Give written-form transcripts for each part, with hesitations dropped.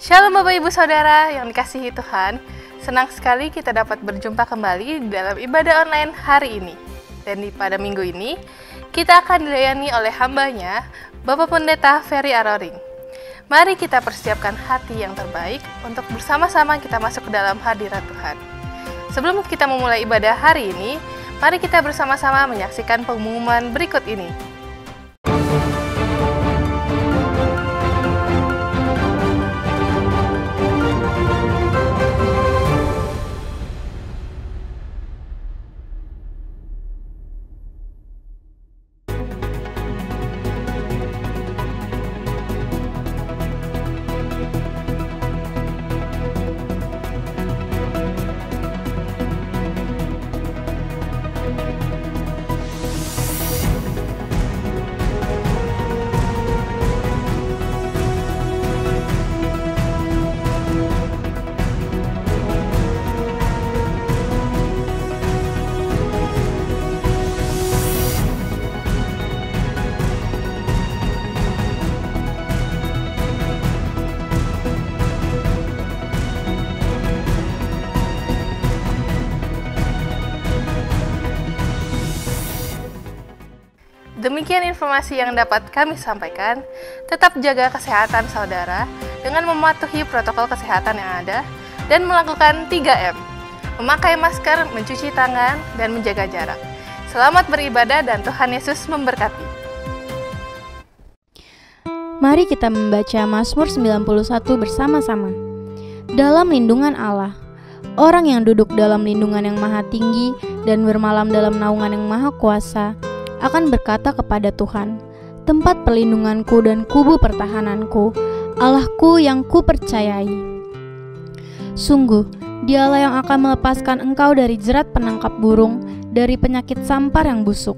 Shalom Bapak Ibu Saudara yang dikasihi Tuhan. Senang sekali kita dapat berjumpa kembali dalam ibadah online hari ini. Dan pada minggu ini, kita akan dilayani oleh hambanya, Bapak Pendeta Ferry Aroring. Mari kita persiapkan hati yang terbaik untuk bersama-sama kita masuk ke dalam hadirat Tuhan. Sebelum kita memulai ibadah hari ini, mari kita bersama-sama menyaksikan pengumuman berikut ini. Demikian informasi yang dapat kami sampaikan. Tetap jaga kesehatan saudara dengan mematuhi protokol kesehatan yang ada dan melakukan 3M. Memakai masker, mencuci tangan, dan menjaga jarak. Selamat beribadah dan Tuhan Yesus memberkati. Mari kita membaca Mazmur 91 bersama-sama. Dalam lindungan Allah, orang yang duduk dalam lindungan yang maha tinggi dan bermalam dalam naungan yang maha kuasa, akan berkata kepada Tuhan, tempat perlindunganku dan kubu pertahananku, Allahku yang kupercayai. Sungguh, Dialah yang akan melepaskan engkau dari jerat penangkap burung, dari penyakit sampar yang busuk.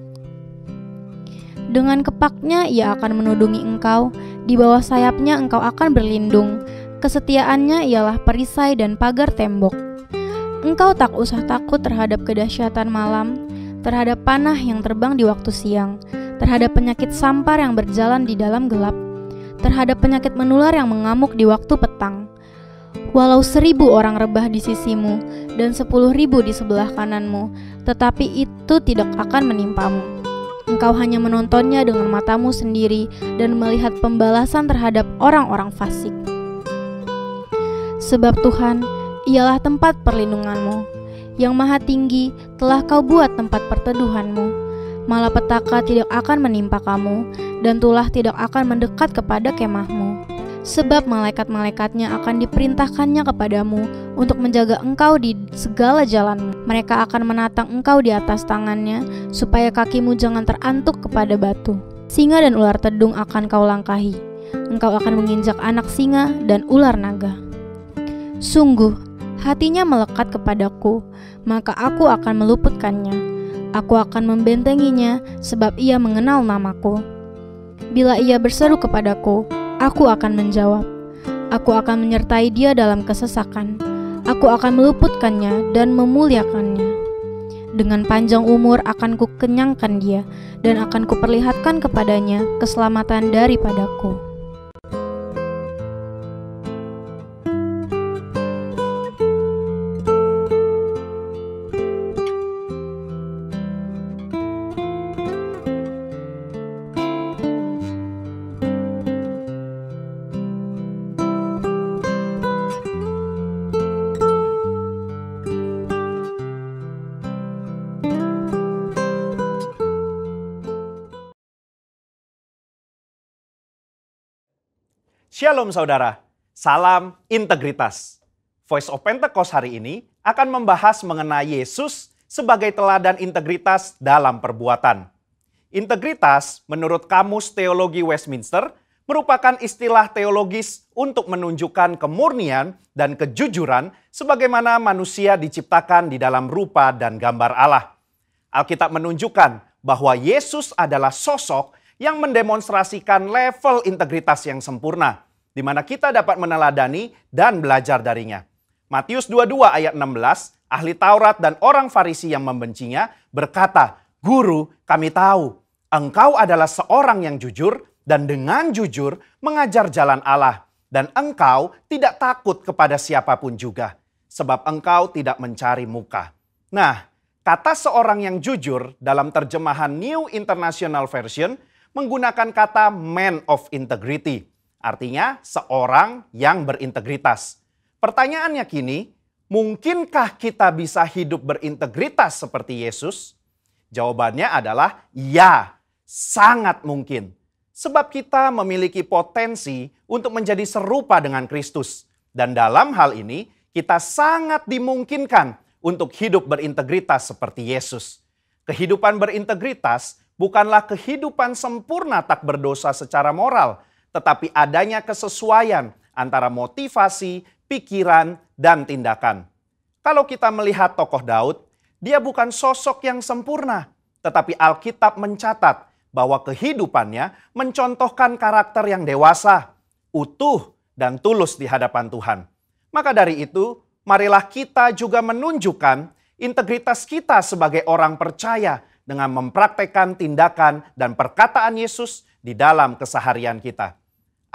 Dengan kepaknya Ia akan menudungi engkau, di bawah sayapnya engkau akan berlindung, kesetiaannya ialah perisai dan pagar tembok. Engkau tak usah takut terhadap kedahsyatan malam, terhadap panah yang terbang di waktu siang, terhadap penyakit sampar yang berjalan di dalam gelap, terhadap penyakit menular yang mengamuk di waktu petang. Walau 1.000 orang rebah di sisimu dan 10.000 di sebelah kananmu, tetapi itu tidak akan menimpamu. Engkau hanya menontonnya dengan matamu sendiri dan melihat pembalasan terhadap orang-orang fasik. Sebab Tuhan, Ialah tempat perlindunganmu. Yang maha tinggi telah kau buat tempat perteduhanmu. Malapetaka tidak akan menimpa kamu, dan tulah tidak akan mendekat kepada kemahmu. Sebab malaikat-malaikatnya akan diperintahkannya kepadamu untuk menjaga engkau di segala jalanmu. Mereka akan menatang engkau di atas tangannya, supaya kakimu jangan terantuk kepada batu. Singa dan ular tedung akan kau langkahi. Engkau akan menginjak anak singa dan ular naga. Sungguh, hatinya melekat kepadaku, maka aku akan meluputkannya. Aku akan membentenginya, sebab ia mengenal namaku. Bila ia berseru kepadaku, aku akan menjawab. Aku akan menyertai dia dalam kesesakan. Aku akan meluputkannya dan memuliakannya. Dengan panjang umur akan kukenyangkan dia, dan akan kuperlihatkan kepadanya keselamatan daripadaku. Shalom saudara, salam integritas. Voice of Pentecost hari ini akan membahas mengenai Yesus sebagai teladan integritas dalam perbuatan. Integritas menurut Kamus Teologi Westminster merupakan istilah teologis untuk menunjukkan kemurnian dan kejujuran sebagaimana manusia diciptakan di dalam rupa dan gambar Allah. Alkitab menunjukkan bahwa Yesus adalah sosok yang mendemonstrasikan level integritas yang sempurna, di mana kita dapat meneladani dan belajar darinya. Matius 22 ayat 16, ahli Taurat dan orang Farisi yang membencinya berkata, "Guru, kami tahu, engkau adalah seorang yang jujur dan dengan jujur mengajar jalan Allah. Dan engkau tidak takut kepada siapapun juga, sebab engkau tidak mencari muka. Nah, kata seorang yang jujur dalam terjemahan New International Version menggunakan kata man of integrity. Artinya seorang yang berintegritas. Pertanyaannya kini, mungkinkah kita bisa hidup berintegritas seperti Yesus? Jawabannya adalah ya, sangat mungkin. Sebab kita memiliki potensi untuk menjadi serupa dengan Kristus. Dan dalam hal ini, kita sangat dimungkinkan untuk hidup berintegritas seperti Yesus. Kehidupan berintegritas bukanlah kehidupan sempurna tak berdosa secara moral, tetapi adanya kesesuaian antara motivasi, pikiran, dan tindakan. Kalau kita melihat tokoh Daud, dia bukan sosok yang sempurna, tetapi Alkitab mencatat bahwa kehidupannya mencontohkan karakter yang dewasa, utuh, dan tulus di hadapan Tuhan. Maka dari itu, marilah kita juga menunjukkan integritas kita sebagai orang percaya dengan mempraktekkan tindakan dan perkataan Yesus di dalam keseharian kita.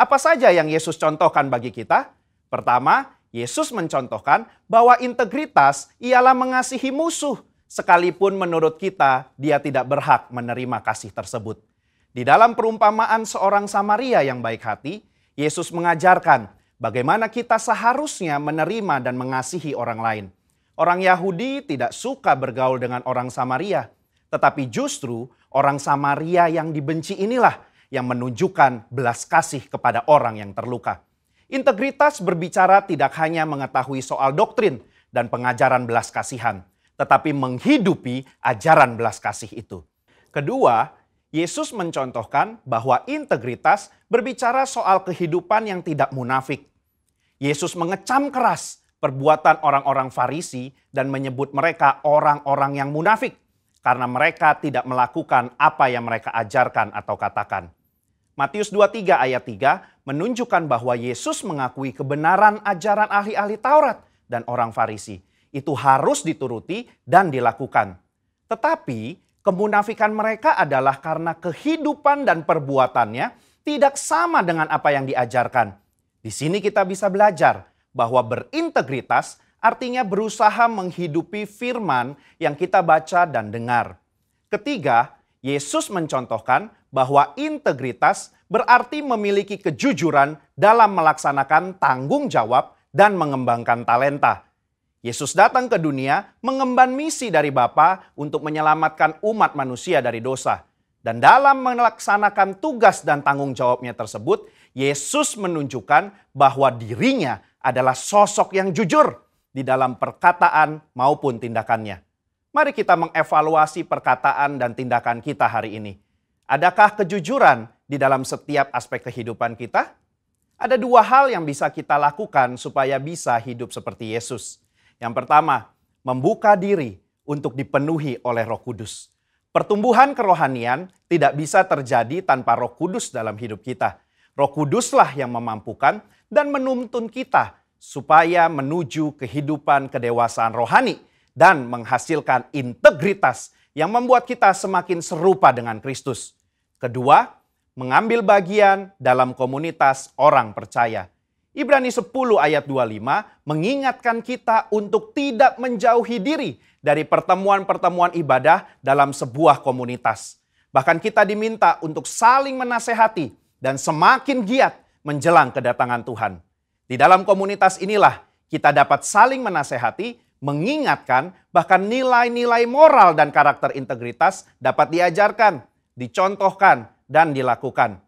Apa saja yang Yesus contohkan bagi kita? Pertama, Yesus mencontohkan bahwa integritas ialah mengasihi musuh, sekalipun menurut kita dia tidak berhak menerima kasih tersebut. Di dalam perumpamaan seorang Samaria yang baik hati, Yesus mengajarkan bagaimana kita seharusnya menerima dan mengasihi orang lain. Orang Yahudi tidak suka bergaul dengan orang Samaria, tetapi justru orang Samaria yang dibenci inilah yang menunjukkan belas kasih kepada orang yang terluka. Integritas berbicara tidak hanya mengetahui soal doktrin dan pengajaran belas kasihan, tetapi menghidupi ajaran belas kasih itu. Kedua, Yesus mencontohkan bahwa integritas berbicara soal kehidupan yang tidak munafik. Yesus mengecam keras perbuatan orang-orang Farisi dan menyebut mereka orang-orang yang munafik karena mereka tidak melakukan apa yang mereka ajarkan atau katakan. Matius 23 ayat 3 menunjukkan bahwa Yesus mengakui kebenaran ajaran ahli-ahli Taurat dan orang Farisi. Itu harus dituruti dan dilakukan. Tetapi kemunafikan mereka adalah karena kehidupan dan perbuatannya tidak sama dengan apa yang diajarkan. Di sini kita bisa belajar bahwa berintegritas artinya berusaha menghidupi firman yang kita baca dan dengar. Ketiga, Yesus mencontohkan bahwa integritas berarti memiliki kejujuran dalam melaksanakan tanggung jawab dan mengembangkan talenta. Yesus datang ke dunia mengemban misi dari Bapa untuk menyelamatkan umat manusia dari dosa. Dan dalam melaksanakan tugas dan tanggung jawabnya tersebut, Yesus menunjukkan bahwa dirinya adalah sosok yang jujur di dalam perkataan maupun tindakannya. Mari kita mengevaluasi perkataan dan tindakan kita hari ini. Adakah kejujuran di dalam setiap aspek kehidupan kita? Ada dua hal yang bisa kita lakukan supaya bisa hidup seperti Yesus. Yang pertama, membuka diri untuk dipenuhi oleh Roh Kudus. Pertumbuhan kerohanian tidak bisa terjadi tanpa Roh Kudus dalam hidup kita. Roh Kuduslah yang memampukan dan menuntun kita supaya menuju kehidupan kedewasaan rohani dan menghasilkan integritas yang membuat kita semakin serupa dengan Kristus. Kedua, mengambil bagian dalam komunitas orang percaya. Ibrani 10 ayat 25 mengingatkan kita untuk tidak menjauhi diri dari pertemuan-pertemuan ibadah dalam sebuah komunitas. Bahkan kita diminta untuk saling menasehati dan semakin giat menjelang kedatangan Tuhan. Di dalam komunitas inilah kita dapat saling menasehati, mengingatkan, bahkan nilai-nilai moral dan karakter integritas dapat diajarkan, dicontohkan, dan dilakukan.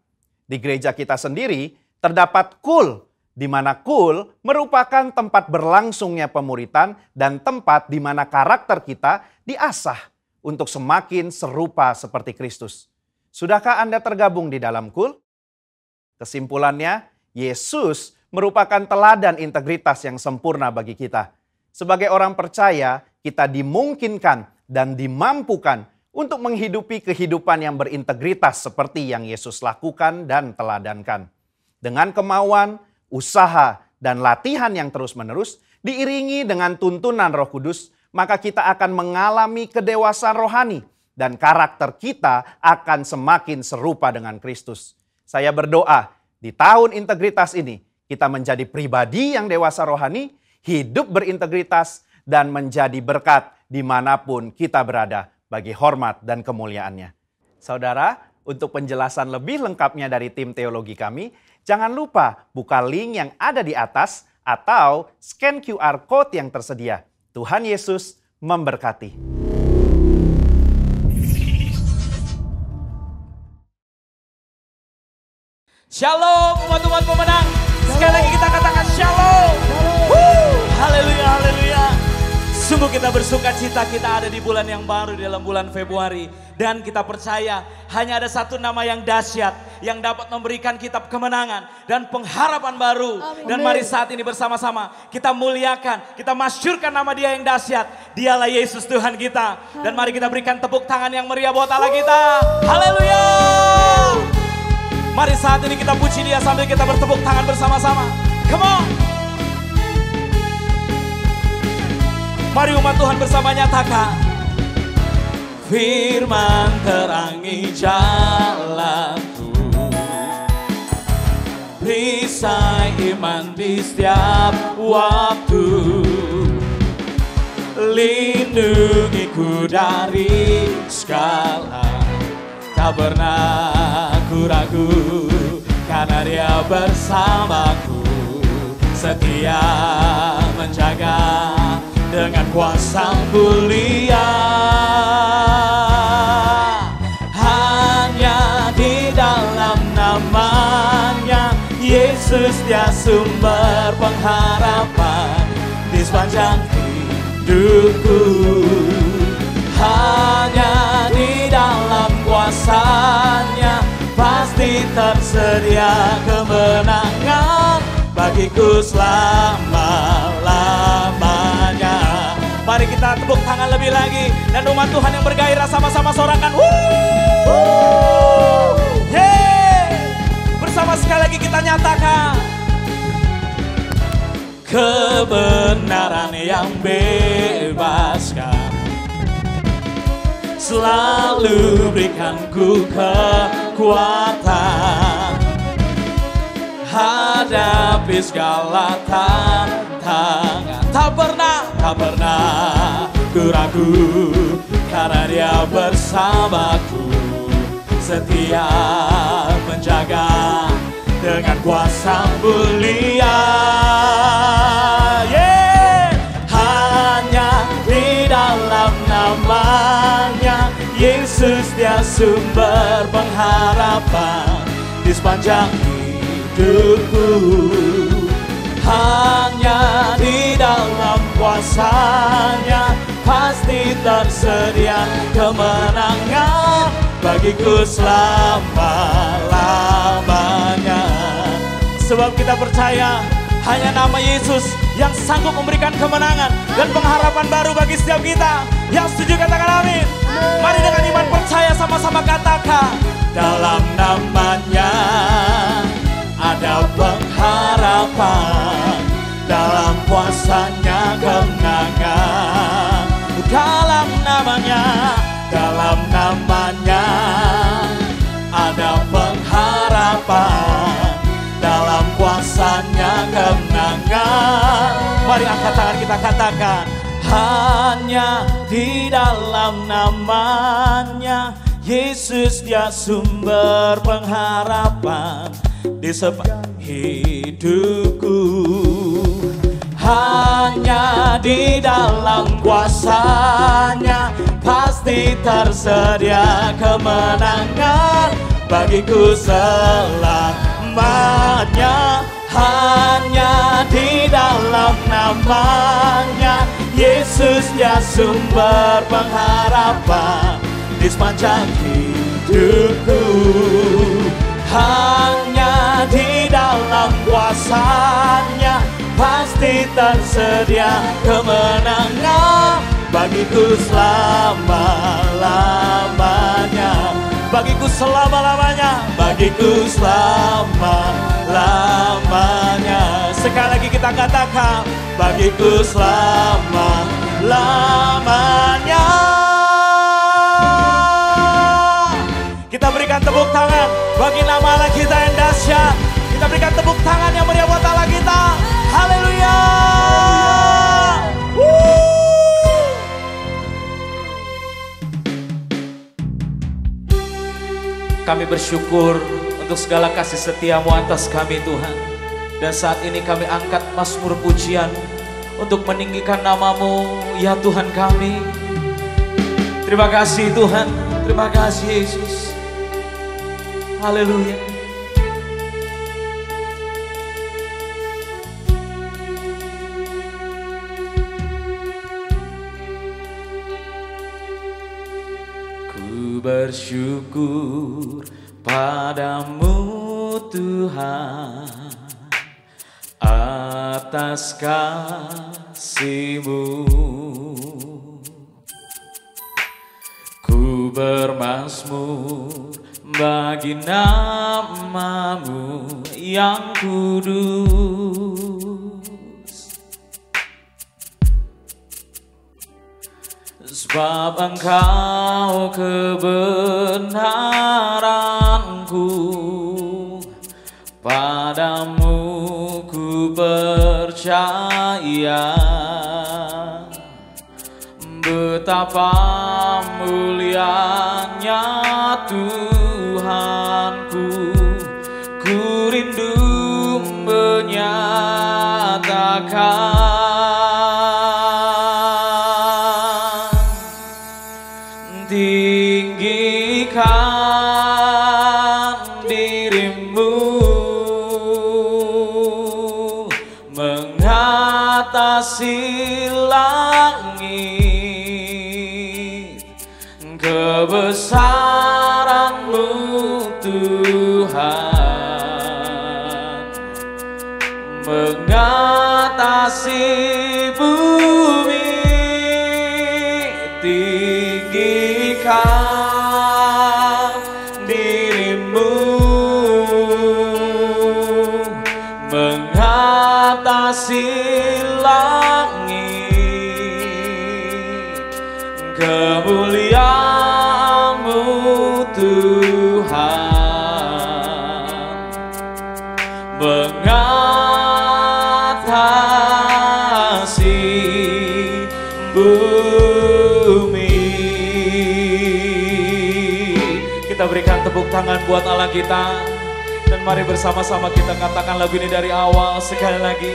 Di gereja kita sendiri terdapat KUL, di mana KUL merupakan tempat berlangsungnya pemuritan dan tempat di mana karakter kita diasah untuk semakin serupa seperti Kristus. Sudahkah Anda tergabung di dalam KUL? Kesimpulannya, Yesus merupakan teladan integritas yang sempurna bagi kita. Sebagai orang percaya, kita dimungkinkan dan dimampukan untuk menghidupi kehidupan yang berintegritas seperti yang Yesus lakukan dan teladankan. Dengan kemauan, usaha, dan latihan yang terus-menerus, diiringi dengan tuntunan Roh Kudus, maka kita akan mengalami kedewasaan rohani dan karakter kita akan semakin serupa dengan Kristus. Saya berdoa, di tahun integritas ini, kita menjadi pribadi yang dewasa rohani, hidup berintegritas, dan menjadi berkat dimanapun kita berada bagi hormat dan kemuliaannya. Saudara, untuk penjelasan lebih lengkapnya dari tim teologi kami, jangan lupa buka link yang ada di atas atau scan QR Code yang tersedia. Tuhan Yesus memberkati. Shalom umat-umat pemenang. Sekali lagi kita katakan shalom. Haleluya, haleluya. Sungguh kita bersuka cita kita ada di bulan yang baru, dalam bulan Februari. Dan kita percaya hanya ada satu nama yang dahsyat yang dapat memberikan kita kemenangan dan pengharapan baru. Amin. Dan mari saat ini bersama-sama kita muliakan, kita masyurkan nama Dia yang dahsyat. Dialah Yesus Tuhan kita. Dan mari kita berikan tepuk tangan yang meriah buat Allah kita. Haleluya. Mari saat ini kita puji Dia sambil kita bertepuk tangan bersama-sama. Come on. Mari umat Tuhan bersama nyatakan. Firman terangi jalanku, perisai iman di setiap waktu, lindungiku dari segala, tak pernah aku ragu, karena Dia bersamaku, setia menjaga dengan kuasa mulia. Hanya di dalam namanya Yesus Dia sumber pengharapan di sepanjang hidupku. Hanya di dalam kuasa-Nya pasti tersedia kemenangan bagiku selama-lamanya. Mari kita tepuk tangan lebih lagi. Dan umat Tuhan yang bergairah sama-sama sorakan. Bersama sekali lagi kita nyatakan. Kebenaran yang bebaskan selalu berikanku kekuatan hadapi segala tantangan. Tak pernah ku ragu, karena Dia bersamaku, setia menjaga dengan kuasa mulia. Hanya di dalam namanya Yesus Dia sumber pengharapan di sepanjang hidupku. Hanya di dalam kuasa-Nya pasti tersedia kemenangan bagiku selama-lamanya. Sebab kita percaya hanya nama Yesus yang sanggup memberikan kemenangan dan pengharapan baru bagi setiap kita. Yang setuju katakan amin. Mari dengan iman percaya sama-sama katakan. Dalam namanya ada pengharapan, dalam kuasa-Nya kemenangan. Dalam namanya ada pengharapan, dalam kuasa-Nya kemenangan. Mari angkat tangan kita katakan. Hanya di dalam namanya Yesus Dia sumber pengharapan di sepanjang hidupku. Hanya di dalam kuasa-Nya pasti tersedia kemenangan bagiku selamanya. Hanya di dalam namanya Yesus Dia sumber pengharapan di sepanjang hidupku. Hanya di dalam kuasa-Nya pasti tersedia kemenangan bagiku selama-lamanya. Bagiku selama-lamanya, bagiku selama-lamanya. Sekali lagi kita katakan, bagiku selama-lamanya. Kita berikan tepuk tangan bagi nama Allah kita yang dahsyat. Kita berikan tepuk tangan yang meriah buat Allah Kami bersyukur untuk segala kasih setiamu atas kami Tuhan. Dan saat ini kami angkat mazmur pujian untuk meninggikan namamu ya Tuhan kami. Terima kasih Tuhan, terima kasih Yesus. Haleluya. Ku bersyukur padamu Tuhan atas kasih-Mu. Ku bermazmur bagi nama-Mu yang kudus. Sebab Engkau kebenaranku, padamu ku percaya. Betapa mulianya Tuhanku, ku rindu menyatakan. Tinggikan dirimu mengatasi langit, kebesaran-Mu Tuhan mengatasi bumi. Tinggikan dirimu mengatasi langit, kemuliaan-Mu Tuhan mengatasi bumi. Kita berikan tepuk tangan buat Allah kita. Dan mari bersama-sama kita katakan lagu ini dari awal sekali lagi.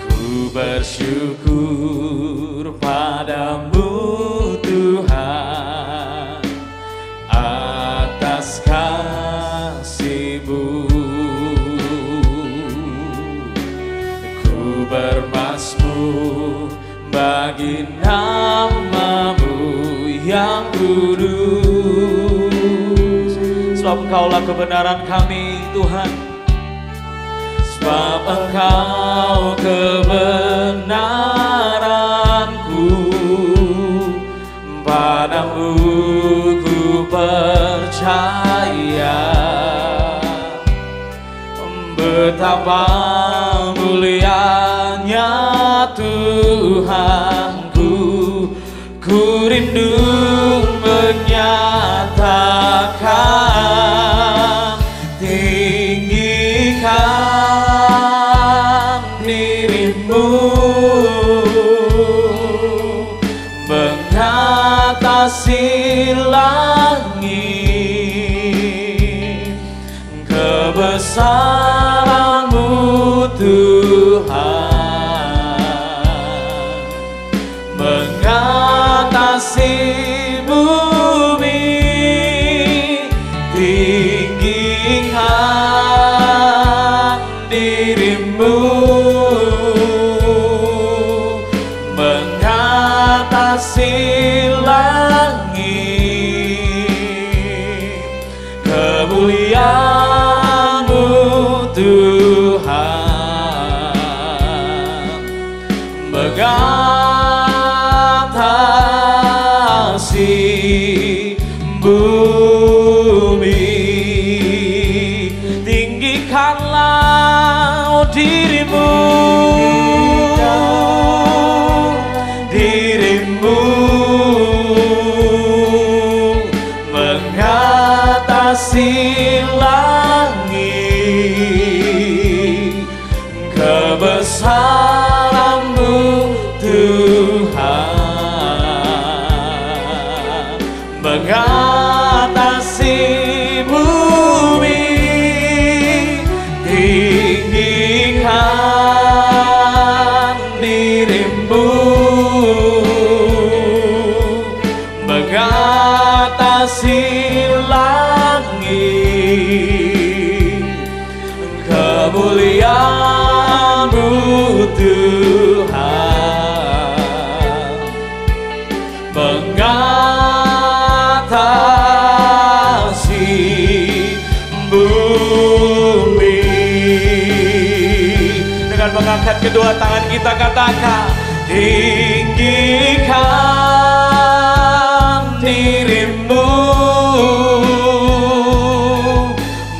Ku bersyukur padamu Tuhan atas kasih-Mu. Ku bermazmur bagi nama-Mu yang kudus. Sebab Engkaulah kebenaran kami Tuhan. Sebab Engkau kebenaranku, padamu ku percaya. Betapa mulianya Tuhanku, ku rindu menyatakan. Tinggikan dirimu mengatasi langit, kebesaran-Mu Tuhan mengatasi bumi. Tinggikan dirimu mengatasi langit, kemuliaan-Mu Tuhan mengatasi bumi. Tinggikanlah dirimu, mengatasi langit, kebesaran-Mu Tuhan mengatasi bumi, tinggikan dirimu, mengatasi langit, kemuliaan-Mu Tuhan, mengatasi bumi. Dengan mengangkat kedua tangan kita katakan, tinggikan dirimu,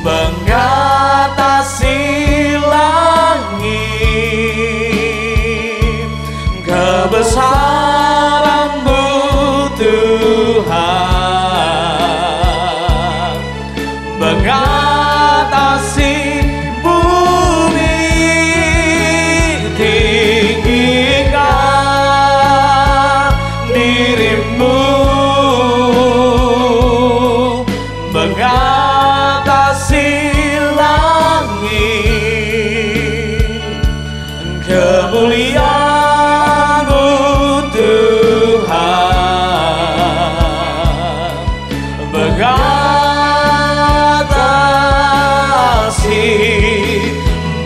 mengatasi langit, kebesaran-Mu Tuhan, mengatasi bumi, tinggikan dirimu, mengatasi langit, kemuliaan-Mu Tuhan, mengatasi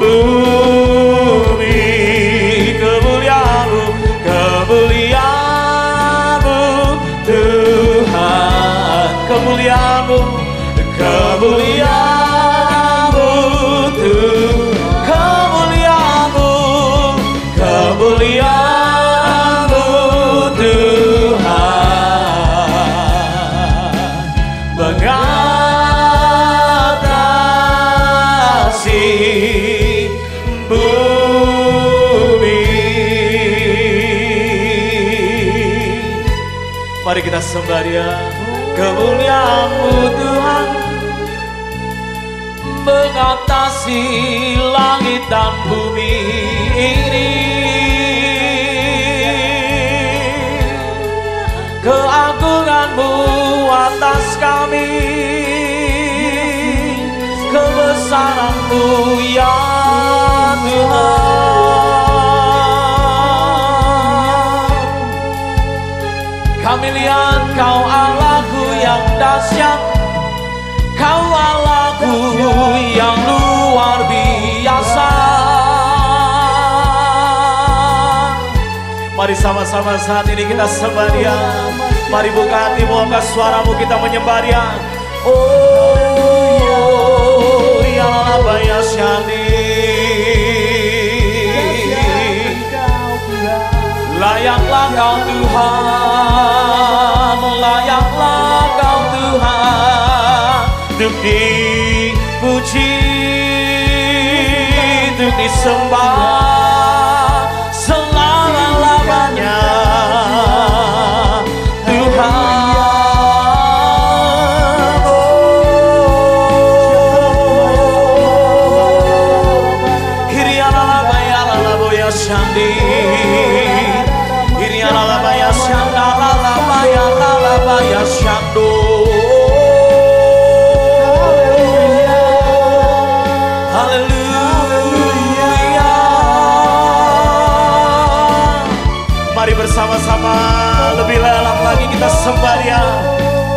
bumi, kemuliaan-Mu, kemuliaan-Mu Tuhan, kemuliaan-Mu, kemuliaan-Mu Tuhan, kemuliaan-Mu, kemuliaan-Mu Tuhan, mengatasi bumi. Mari kita sembah Dia. Kemuliaan-Mu Tuhan, mengatasi langit dan bumi ini, keagungan-Mu atas kami, kebesaran-Mu ya Tuhan. Kami lihat Kau Allahku yang dahsyat, Kau Allahku yang luar biasa. Mari sama-sama saat ini kita sembah Dia. Mari buka hatimu, angkat suaramu, kita menyembah Dia. Oh, ya Allah ya Syadi, layaklah Kau Tuhan, layaklah Kau Tuhan, untuk dipuji, untuk disembah selama-lamanya Tuhan. Shandi, Iriana Labaya Shanda, Labaya, Labaya Shando. Haleluya. Mari bersama-sama lebih dalam lagi kita sembah Dia.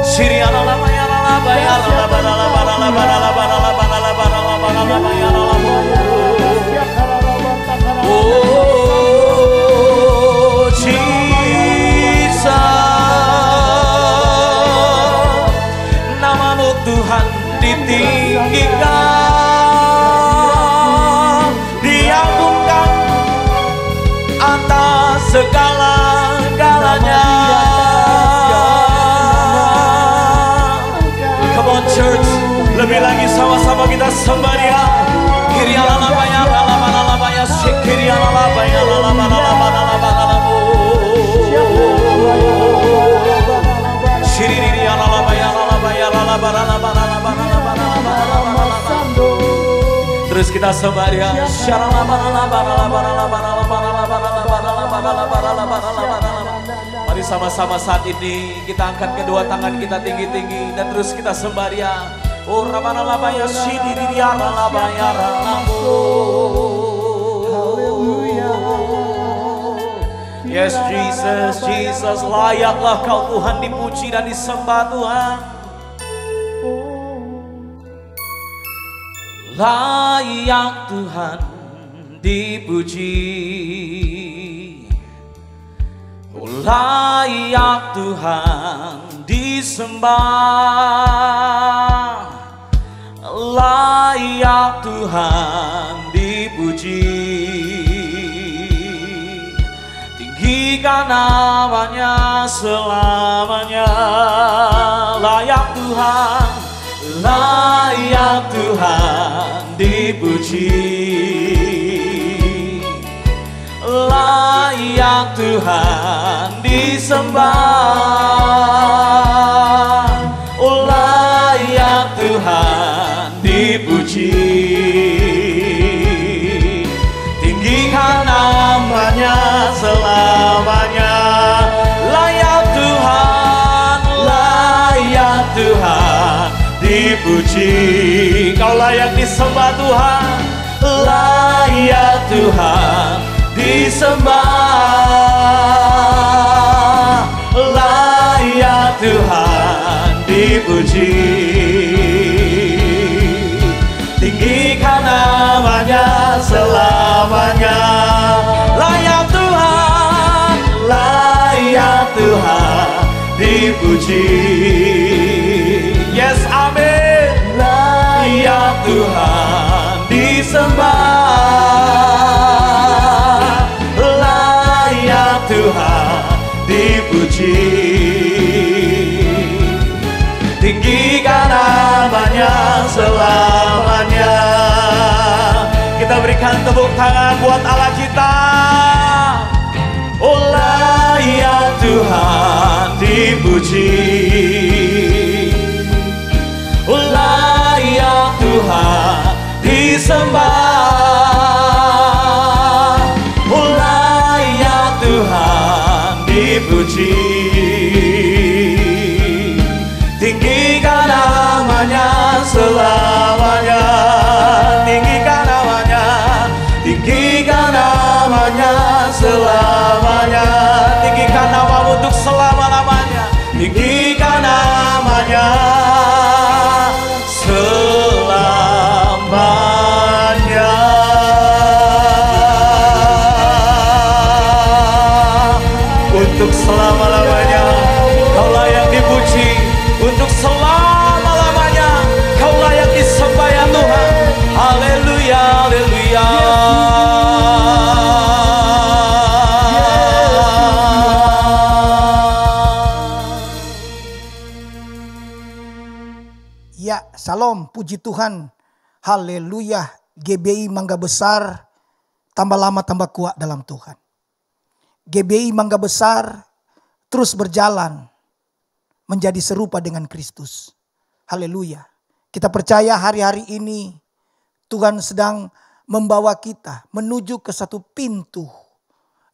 Siriana Labaya, Labaya, Labaya, Labaya, Labaya, Labaya, Labaya, Labaya, Labaya, Labaya. Oh Jesus, nama-Mu Tuhan ditinggikan, diagungkan atas segala-galanya. Come on church, lebih lagi sama-sama kita sembah Dia. Terus kita sembah Dia. Mari bersama-sama saat ini kita angkat kedua tangan kita tinggi-tinggi dan terus kita sembah Dia. Oh Ramana Labaya Sidi Diara Labaya Ranamu. Yes Jesus, Jesus, layaklah Kau Tuhan dipuji dan disembah Tuhan. Layak Tuhan dipuji, oh, layak Tuhan disembah, layak Tuhan dipuji. Tinggikan namanya selamanya. Layak Tuhan, layak Tuhan dipuji, layak Tuhan disembah, oh, layak Tuhan dipuji. Tinggikan namanya selamanya. Layak Tuhan, layak Tuhan dipuji. Kau layak disembah Tuhan, layak Tuhan disembah, layak Tuhan dipuji. Tinggikan namanya selamanya. Layak Tuhan, layak Tuhan dipuji. Yes, amin. Layak Tuhan disembah, layak Tuhan dipuji. Tinggikan namanya selamanya. Kita berikan tepuk tangan buat Allah kita. Oh, layak Tuhan dipuji, oh, layak Tuhan disembah, oh, layak Tuhan dipuji. Tinggikan namanya selamanya. Tinggikan namanya, tinggikan namanya selamanya. Tinggikan namamu untuk selama-lamanya. Tinggikan namanya selamanya. Untuk selama-lamanya Kau layak dipuji. Untuk selama-lamanya Kau layak disembah ya Tuhan. Haleluya, haleluya. Ya, salam, puji Tuhan. Haleluya. GBI Mangga Besar tambah lama tambah kuat dalam Tuhan. GBI Mangga Besar terus berjalan menjadi serupa dengan Kristus. Haleluya. Kita percaya hari-hari ini Tuhan sedang membawa kita menuju ke satu pintu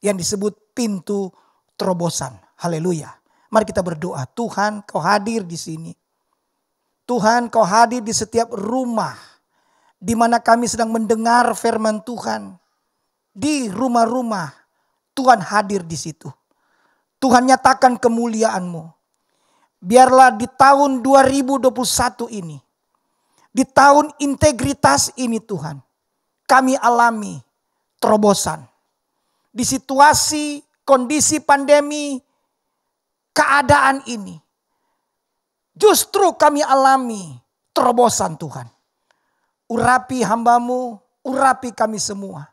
yang disebut pintu terobosan. Haleluya. Mari kita berdoa. Tuhan, Kau hadir di sini. Tuhan, Kau hadir di setiap rumah di mana kami sedang mendengar firman Tuhan. Di rumah-rumah Tuhan hadir di situ. Tuhan nyatakan kemuliaan-Mu. Biarlah di tahun 2021 ini, di tahun integritas ini Tuhan, kami alami terobosan. Di situasi, kondisi pandemi, keadaan ini, justru kami alami terobosan Tuhan. Urapi hamba-Mu, urapi kami semua.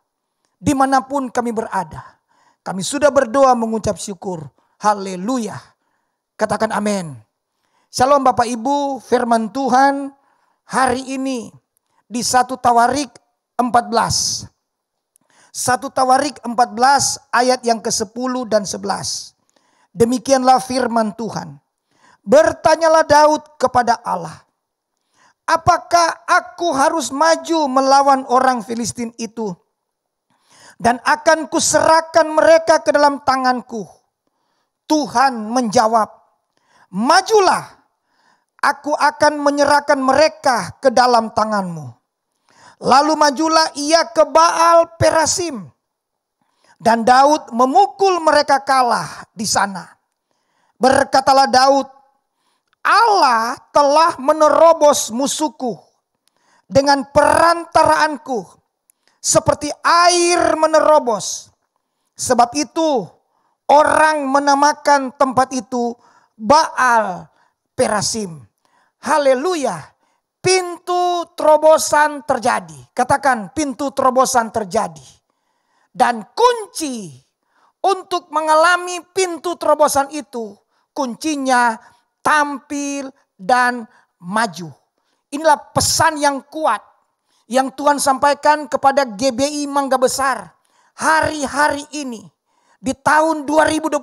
Dimanapun kami berada. Kami sudah berdoa mengucap syukur. Haleluya. Katakan amin. Shalom Bapak Ibu, firman Tuhan hari ini di 1 Tawarik 14. 1 Tawarik 14 ayat yang ke-10 dan 11. Demikianlah firman Tuhan. Bertanyalah Daud kepada Allah. Apakah aku harus maju melawan orang Filistin itu? Dan akan kuserahkan mereka ke dalam tanganku. Tuhan menjawab, majulah, aku akan menyerahkan mereka ke dalam tanganmu. Lalu majulah ia ke Baal Perasim. Dan Daud memukul mereka kalah di sana. Berkatalah Daud, Allah telah menerobos musuhku dengan perantaraanku seperti air menerobos. Sebab itu orang menamakan tempat itu Baal Perasim. Haleluya. Pintu terobosan terjadi. Katakan, pintu terobosan terjadi. Dan kunci untuk mengalami pintu terobosan itu, kuncinya tampil dan maju. Inilah pesan yang kuat yang Tuhan sampaikan kepada GBI Mangga Besar hari-hari ini, di tahun 2021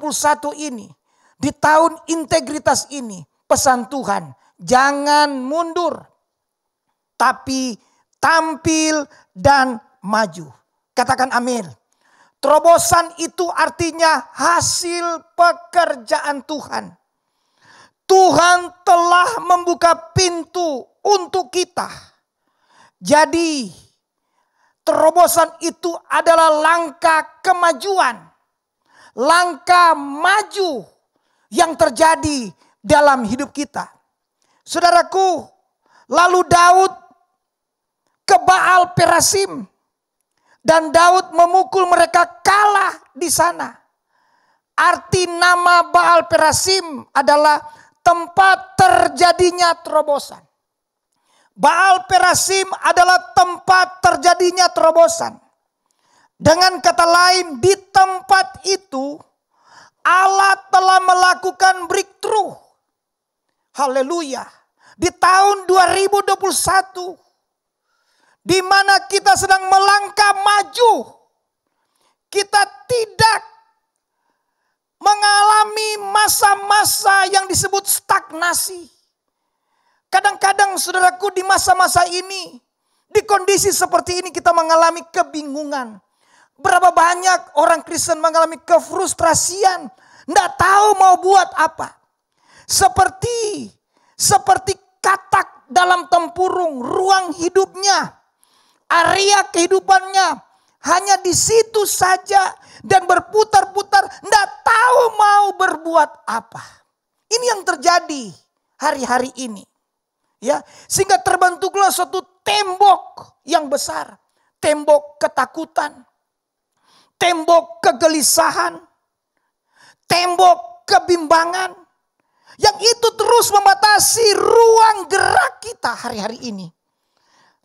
ini, di tahun integritas ini. Pesan Tuhan, jangan mundur, tapi tampil dan maju. Katakan amin. Terobosan itu artinya hasil pekerjaan Tuhan. Tuhan telah membuka pintu untuk kita. Jadi terobosan itu adalah langkah kemajuan. Langkah maju yang terjadi dalam hidup kita. Saudaraku, lalu Daud ke Baal Perasim. Dan Daud memukul mereka kalah di sana. Arti nama Baal Perasim adalah tempat terjadinya terobosan. Baal Perasim adalah tempat terjadinya terobosan. Dengan kata lain, di tempat itu Allah telah melakukan breakthrough. Haleluya. Di tahun 2021, di mana kita sedang melangkah maju, kita tidak mengalami masa-masa yang disebut stagnasi. Kadang-kadang saudaraku, di masa-masa ini, di kondisi seperti ini kita mengalami kebingungan. Berapa banyak orang Kristen mengalami kefrustrasian, tidak tahu mau buat apa. Seperti katak dalam tempurung, ruang hidupnya, area kehidupannya hanya di situ saja dan berputar-putar, tidak tahu mau berbuat apa. Ini yang terjadi hari-hari ini. Ya, sehingga terbentuklah suatu tembok yang besar, tembok ketakutan, tembok kegelisahan, tembok kebimbangan, yang itu terus membatasi ruang gerak kita hari-hari ini.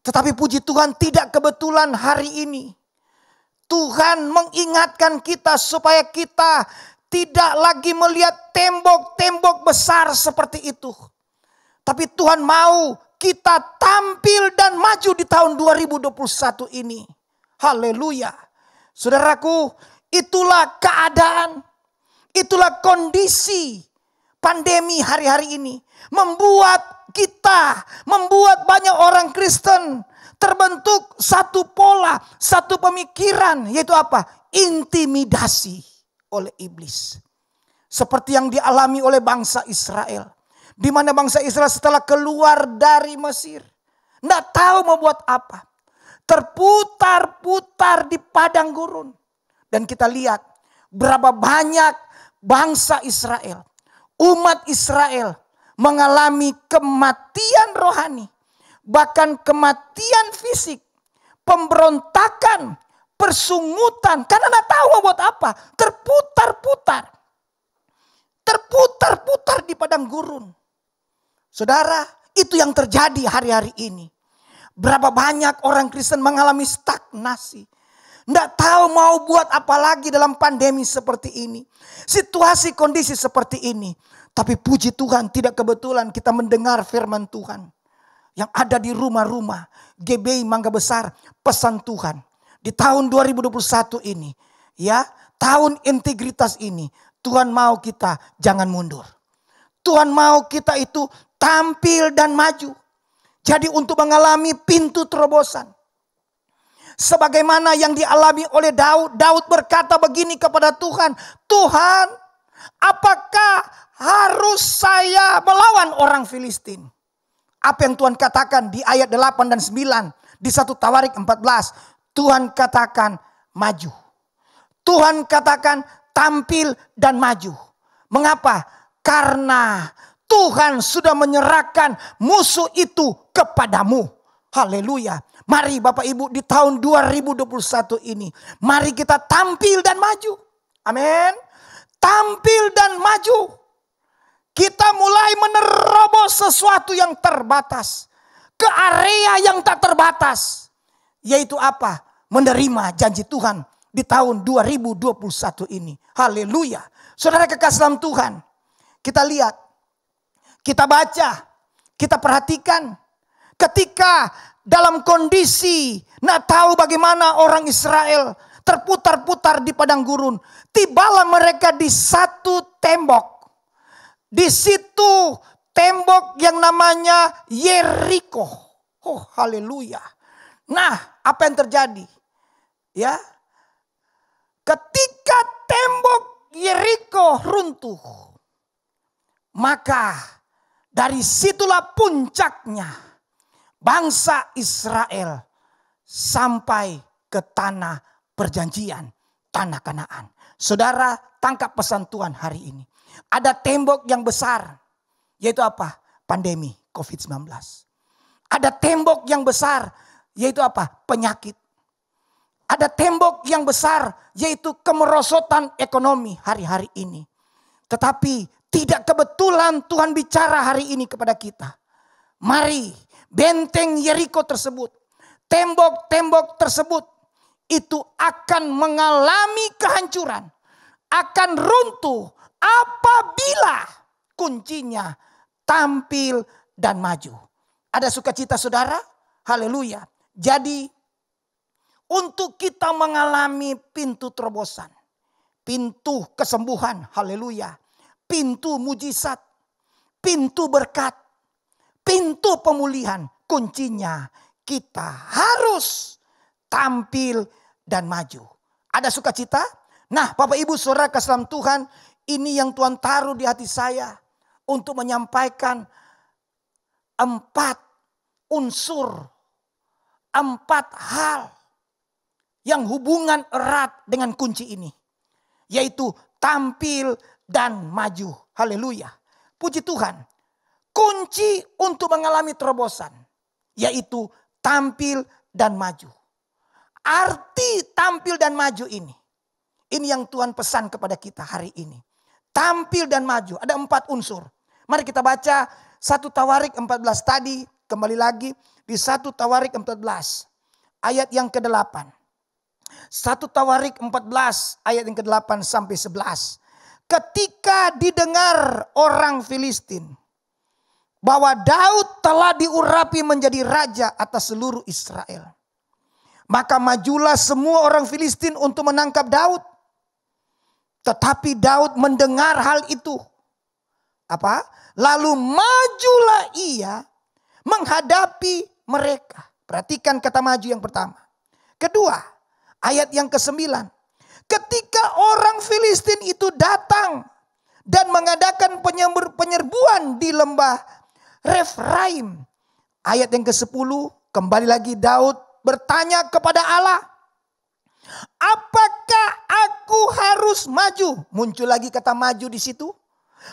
Tetapi puji Tuhan, tidak kebetulan hari ini Tuhan mengingatkan kita supaya kita tidak lagi melihat tembok-tembok besar seperti itu. Tapi Tuhan mau kita tampil dan maju di tahun 2021 ini. Haleluya. Saudaraku, itulah keadaan, itulah kondisi pandemi hari-hari ini. Membuat banyak orang Kristen terbentuk satu pola, satu pemikiran. Yaitu apa? Intimidasi oleh iblis. Seperti yang dialami oleh bangsa Israel. Di mana bangsa Israel setelah keluar dari Mesir, tidak tahu mau buat apa. Terputar-putar di padang gurun. Dan kita lihat berapa banyak bangsa Israel, umat Israel mengalami kematian rohani. Bahkan kematian fisik, pemberontakan, persungutan. Karena tidak tahu mau buat apa. Terputar-putar di padang gurun. Saudara, itu yang terjadi hari-hari ini. Berapa banyak orang Kristen mengalami stagnasi. Tidak tahu mau buat apa lagi dalam pandemi seperti ini. Situasi kondisi seperti ini. Tapi puji Tuhan, tidak kebetulan kita mendengar firman Tuhan. Yang ada di rumah-rumah GBI Mangga Besar, pesan Tuhan. Di tahun 2021 ini, ya, tahun integritas ini, Tuhan mau kita jangan mundur. Tuhan mau kita itu tampil dan maju. Jadi untuk mengalami pintu terobosan. Sebagaimana yang dialami oleh Daud. Daud berkata begini kepada Tuhan. Tuhan, Apakah harus saya melawan orang Filistin? Apa yang Tuhan katakan di ayat 8 dan 9 di 1 Tawarik 14. Tuhan katakan maju. Tuhan katakan tampil dan maju. Mengapa? Karena Tuhan sudah menyerahkan musuh itu kepadamu. Haleluya. Mari Bapak Ibu di tahun 2021 ini, mari kita tampil dan maju. Amin. Tampil dan maju. Kita mulai menerobos sesuatu yang terbatas ke area yang tak terbatas. Yaitu apa? Menerima janji Tuhan di tahun 2021 ini. Haleluya. Saudara kekasih dalam Tuhan, kita lihat, kita baca, kita perhatikan. Ketika dalam kondisi nak tahu bagaimana orang Israel terputar-putar di padang gurun, tibalah mereka di satu tembok. Di situ tembok yang namanya Yeriko. Oh, haleluya. Nah, apa yang terjadi? Ya. Ketika tembok Yeriko runtuh, maka dari situlah puncaknya bangsa Israel sampai ke tanah perjanjian, tanah Kanaan. Saudara, tangkap pesan Tuhan hari ini. Ada tembok yang besar, yaitu apa? Pandemi COVID-19. Ada tembok yang besar, yaitu apa? Penyakit. Ada tembok yang besar, yaitu kemerosotan ekonomi hari-hari ini. Tetapi tidak kebetulan Tuhan bicara hari ini kepada kita. Mari benteng Yeriko tersebut, tembok-tembok tersebut itu akan mengalami kehancuran, akan runtuh apabila kuncinya tampil dan maju. Ada sukacita saudara? Haleluya. Jadi untuk kita mengalami pintu terobosan, pintu kesembuhan, haleluya, pintu mujizat, pintu berkat, pintu pemulihan, kuncinya kita harus tampil dan maju. Ada sukacita? Nah, Bapak Ibu Saudara kasih dalam Tuhan, ini yang Tuhan taruh di hati saya untuk menyampaikan 4 unsur, 4 hal yang hubungan erat dengan kunci ini, yaitu tampil dan maju. Haleluya. Puji Tuhan. Kunci untuk mengalami terobosan, yaitu tampil dan maju. Arti tampil dan maju ini yang Tuhan pesan kepada kita hari ini. Tampil dan maju, ada 4 unsur. Mari kita baca 1 Tawarik 14 tadi, kembali lagi di 1 Tawarik 14 ayat yang ke-8. 1 Tawarik 14 ayat yang ke-8 sampai 11. Ketika didengar orang Filistin bahwa Daud telah diurapi menjadi raja atas seluruh Israel, maka majulah semua orang Filistin untuk menangkap Daud. Tetapi Daud mendengar hal itu. Apa? Lalu majulah ia menghadapi mereka. Perhatikan kata maju yang pertama. Kedua, ayat yang ke-9. Ketika orang Filistin itu datang dan mengadakan penyerbuan di lembah Refraim. Ayat yang ke-10, kembali lagi Daud bertanya kepada Allah, apakah aku harus maju? Muncul lagi kata maju di situ.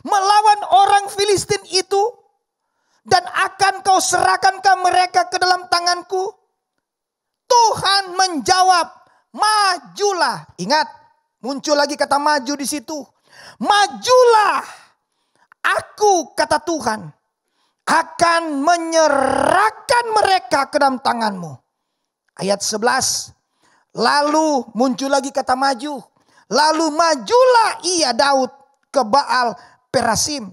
Melawan orang Filistin itu, dan akan kau serahkankah mereka ke dalam tanganku? Tuhan menjawab, majulah. Ingat, muncul lagi kata maju di situ. Majulah. Aku, kata Tuhan, akan menyerahkan mereka ke dalam tanganmu. Ayat 11. Lalu muncul lagi kata maju. Lalu majulah ia Daud ke Baal Perasim.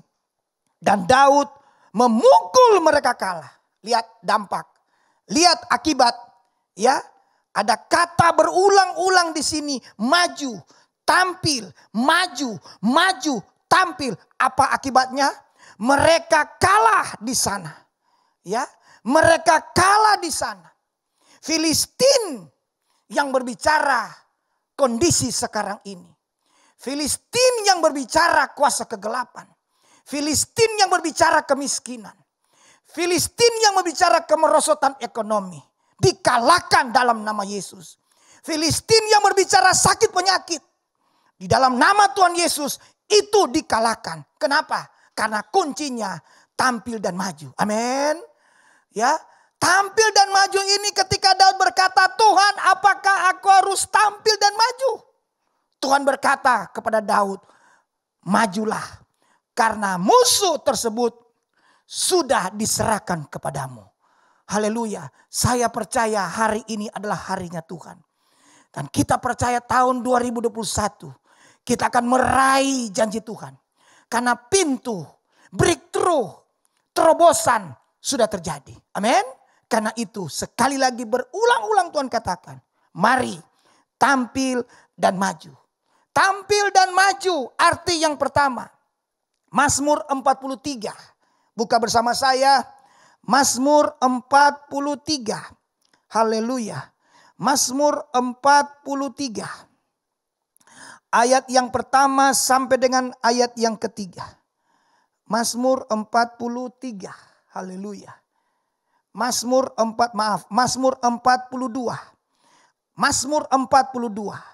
Dan Daud memukul mereka kalah. Lihat dampak. Lihat akibat. Ya, ada kata berulang-ulang di sini. Maju, tampil, maju, maju, tampil. Apa akibatnya? Mereka kalah di sana. Ya, mereka kalah di sana. Filistin yang berbicara kondisi sekarang ini. Filistin yang berbicara kuasa kegelapan. Filistin yang berbicara kemiskinan. Filistin yang berbicara kemerosotan ekonomi. Dikalahkan dalam nama Yesus. Filistin yang berbicara sakit penyakit. Di dalam nama Tuhan Yesus itu dikalahkan. Kenapa? Karena kuncinya tampil dan maju. Amin. Ya, tampil dan maju ini ketika Daud berkata, Tuhan, apakah aku harus tampil dan maju? Tuhan berkata kepada Daud, majulah karena musuh tersebut sudah diserahkan kepadamu. Haleluya. Saya percaya hari ini adalah harinya Tuhan. Dan kita percaya tahun 2021 kita akan meraih janji Tuhan. Karena pintu breakthrough, terobosan sudah terjadi. Amin. Karena itu sekali lagi berulang-ulang Tuhan katakan, mari tampil dan maju. Tampil dan maju arti yang pertama. Mazmur 43. Buka bersama saya Mazmur 43. Haleluya. Mazmur 43. Ayat yang pertama sampai dengan ayat yang ketiga. Mazmur 43. Haleluya. Mazmur 42. Mazmur 42.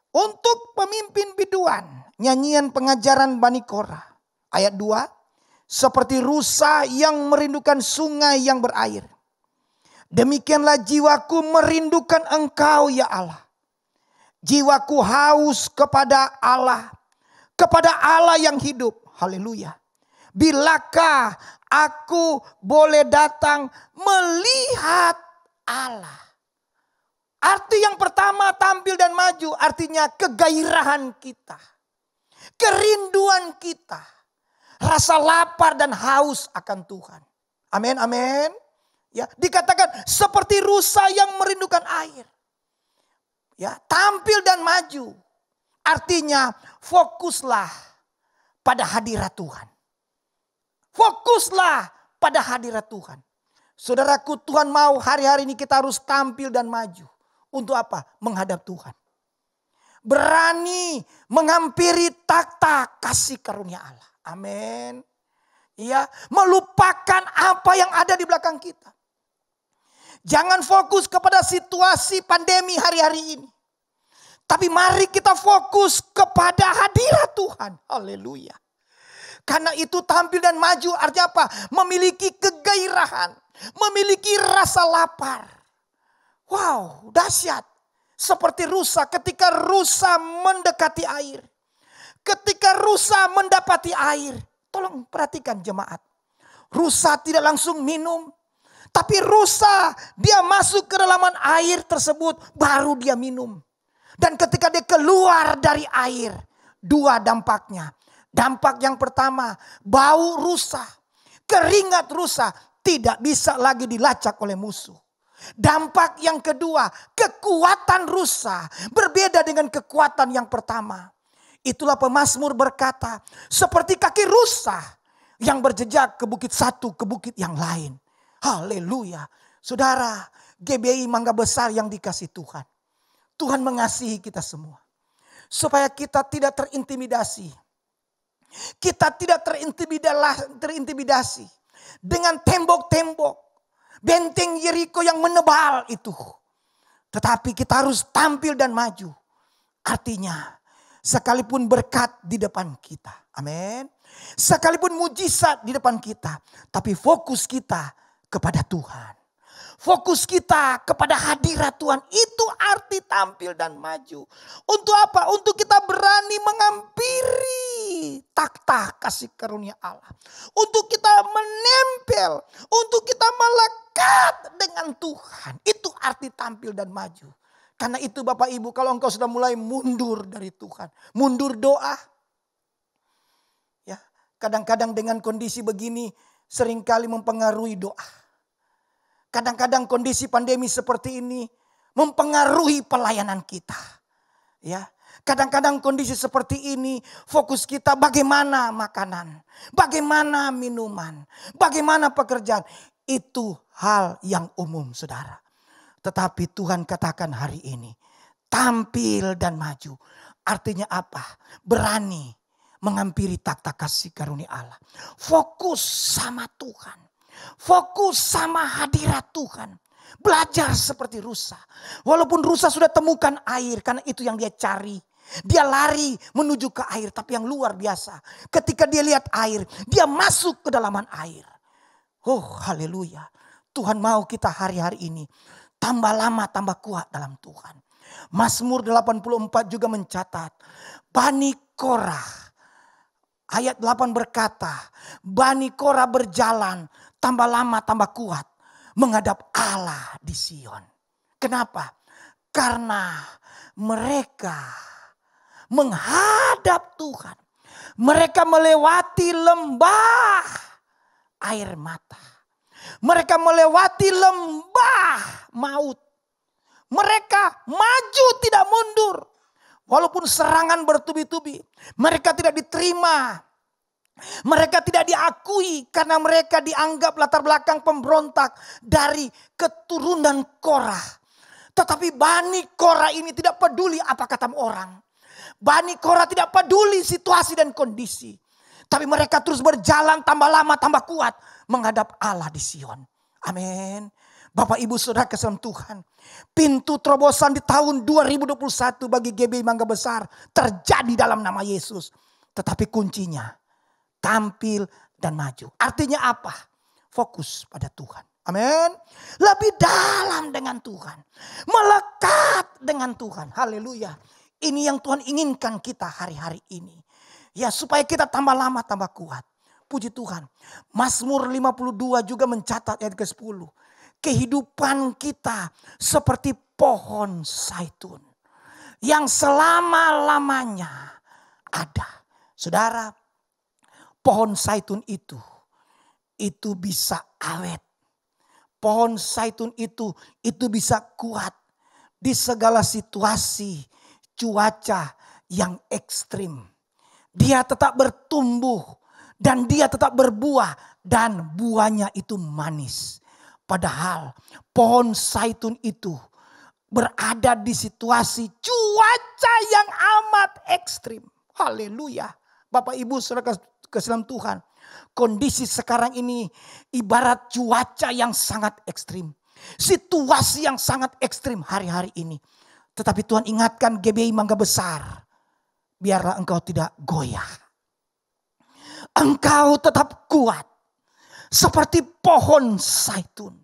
Untuk pemimpin biduan, nyanyian pengajaran Bani Korah. Ayat 2. Seperti rusa yang merindukan sungai yang berair. Demikianlah jiwaku merindukan Engkau ya Allah. Jiwaku haus kepada Allah yang hidup. Haleluya. Bilakah aku boleh datang melihat Allah? Arti yang pertama tampil dan maju artinya kegairahan kita. Kerinduan kita. Rasa lapar dan haus akan Tuhan. Amin, amin. Ya, dikatakan seperti rusa yang merindukan air. Ya, tampil dan maju. Artinya fokuslah pada hadirat Tuhan. Fokuslah pada hadirat Tuhan. Saudaraku, Tuhan mau hari-hari ini kita harus tampil dan maju. Untuk apa? Menghadap Tuhan. Berani menghampiri takhta kasih karunia Allah. Amin. Ya, melupakan apa yang ada di belakang kita. Jangan fokus kepada situasi pandemi hari-hari ini. Tapi mari kita fokus kepada hadirat Tuhan. Haleluya. Karena itu tampil dan maju artinya apa? Memiliki kegairahan. Memiliki rasa lapar. Wow, dahsyat. Seperti rusa ketika rusa mendekati air. Ketika rusa mendapati air. Tolong perhatikan jemaat. Rusa tidak langsung minum. Tapi rusa dia masuk ke dalaman air tersebut baru dia minum. Dan ketika dia keluar dari air, dua dampaknya. Dampak yang pertama, bau rusa, keringat rusa tidak bisa lagi dilacak oleh musuh. Dampak yang kedua, kekuatan rusa berbeda dengan kekuatan yang pertama. Itulah pemazmur berkata, seperti kaki rusa yang berjejak ke bukit satu ke bukit yang lain. Haleluya. Saudara, GBI Mangga Besar yang dikasih Tuhan. Tuhan mengasihi kita semua. Supaya kita tidak terintimidasi. Kita tidak terintimidasi. Dengan tembok-tembok. Benteng Yeriko yang menebal itu. Tetapi kita harus tampil dan maju. Artinya, sekalipun berkat di depan kita. Amin. Sekalipun mujizat di depan kita. Tapi fokus kita kepada Tuhan. Fokus kita kepada hadirat Tuhan. Itu arti tampil dan maju. Untuk apa? Untuk kita berani menghampiri takhta kasih karunia Allah. Untuk kita menempel. Untuk kita melekat dengan Tuhan. Itu arti tampil dan maju. Karena itu Bapak Ibu, kalau engkau sudah mulai mundur dari Tuhan. Mundur doa. Ya, kadang-kadang dengan kondisi begini seringkali mempengaruhi doa. Kadang-kadang kondisi pandemi seperti ini mempengaruhi pelayanan kita. Ya, kadang-kadang kondisi seperti ini fokus kita bagaimana makanan, bagaimana minuman, bagaimana pekerjaan. Itu hal yang umum, saudara. Tetapi Tuhan katakan hari ini, tampil dan maju. Artinya apa? Berani menghampiri takhta kasih karunia Allah. Fokus sama Tuhan. Fokus sama hadirat Tuhan. Belajar seperti rusa. Walaupun rusa sudah temukan air, karena itu yang dia cari. Dia lari menuju ke air, tapi yang luar biasa. Ketika dia lihat air, dia masuk ke dalaman air. Oh, haleluya. Tuhan mau kita hari-hari ini tambah lama, tambah kuat dalam Tuhan. Mazmur 84 juga mencatat, Bani Korah, ayat 8 berkata, Bani Korah berjalan tambah lama, tambah kuat menghadap Allah di Sion. Kenapa? Karena mereka menghadap Tuhan. Mereka melewati lembah air mata. Mereka melewati lembah maut. Mereka maju tidak mundur. Walaupun serangan bertubi-tubi. Mereka tidak diterima. Mereka tidak diakui karena mereka dianggap latar belakang pemberontak dari keturunan Korah. Tetapi Bani Korah ini tidak peduli apa kata orang. Bani Korah tidak peduli situasi dan kondisi. Tapi mereka terus berjalan tambah lama tambah kuat menghadap Allah di Sion. Amin. Bapak Ibu Saudara kasih Tuhan. Pintu terobosan di tahun 2021 bagi GBI Mangga Besar terjadi dalam nama Yesus. Tetapi kuncinya tampil dan maju. Artinya apa? Fokus pada Tuhan. Amin. Lebih dalam dengan Tuhan. Melekat dengan Tuhan. Haleluya. Ini yang Tuhan inginkan kita hari-hari ini. Ya, supaya kita tambah lama tambah kuat. Puji Tuhan. Mazmur 52 juga mencatat ayat ke-10. Kehidupan kita seperti pohon zaitun yang selama-lamanya ada. Saudara, pohon zaitun itu bisa awet. Pohon zaitun itu bisa kuat di segala situasi cuaca yang ekstrim. Dia tetap bertumbuh dan dia tetap berbuah dan buahnya itu manis. Padahal pohon zaitun itu berada di situasi cuaca yang amat ekstrim. Haleluya. Bapak Ibu Saudara kasih Tuhan. Kondisi sekarang ini ibarat cuaca yang sangat ekstrim. Situasi yang sangat ekstrim hari-hari ini. Tetapi Tuhan ingatkan GBI Mangga Besar. Biarlah engkau tidak goyah. Engkau tetap kuat. Seperti pohon zaitun.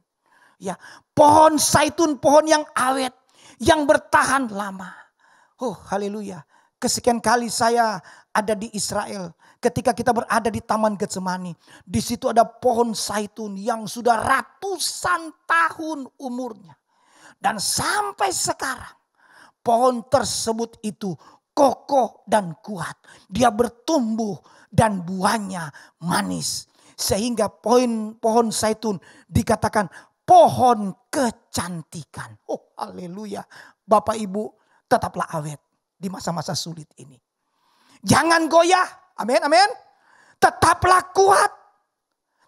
Ya, pohon zaitun, pohon yang awet. Yang bertahan lama. Oh, haleluya. Kesekian kali saya ada di Israel. Ketika kita berada di Taman Getsemani. Di situ ada pohon zaitun yang sudah ratusan tahun umurnya. Dan sampai sekarang. Pohon tersebut itu kokoh dan kuat. Dia bertumbuh dan buahnya manis. Sehingga pohon zaitun dikatakan pohon kecantikan. Oh, haleluya. Bapak Ibu tetaplah awet di masa-masa sulit ini. Jangan goyah. Amin, amin. Tetaplah kuat.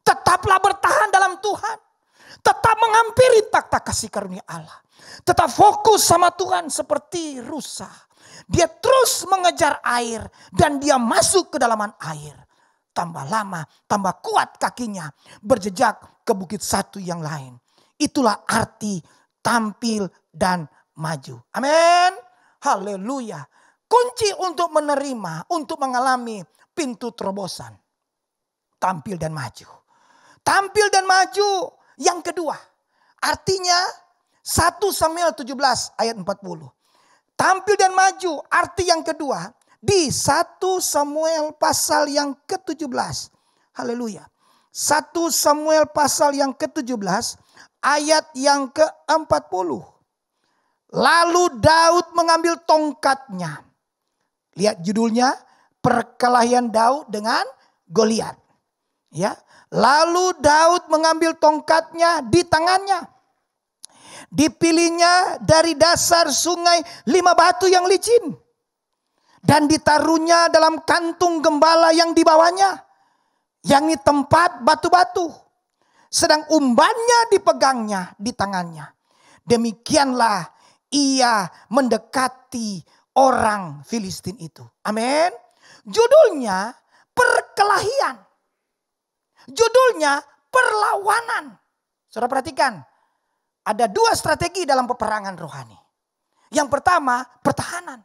Tetaplah bertahan dalam Tuhan. Tetap menghampiri takhta kasih karunia Allah. Tetap fokus sama Tuhan seperti rusa. Dia terus mengejar air dan dia masuk ke dalaman air. Tambah lama, tambah kuat kakinya berjejak ke bukit satu yang lain. Itulah arti tampil dan maju. Amin. Haleluya. Kunci untuk menerima, untuk mengalami pintu terobosan. Tampil dan maju. Tampil dan maju. Yang kedua, artinya 1 Samuel 17 ayat 40. Tampil dan maju, arti yang kedua di 1 Samuel pasal yang ke-17. Haleluya. 1 Samuel pasal yang ke-17 ayat yang ke-40. Lalu Daud mengambil tongkatnya. Lihat judulnya, perkelahian Daud dengan Goliat. Ya. Lalu Daud mengambil tongkatnya di tangannya. Dipilihnya dari dasar sungai 5 batu yang licin. Dan ditaruhnya dalam kantung gembala yang dibawanya. Yang di tempat batu-batu. Sedang umbannya dipegangnya di tangannya. Demikianlah ia mendekati orang Filistin itu. Amin. Judulnya perkelahian. Judulnya perlawanan. Saudara perhatikan. Ada 2 strategi dalam peperangan rohani. Yang pertama, pertahanan.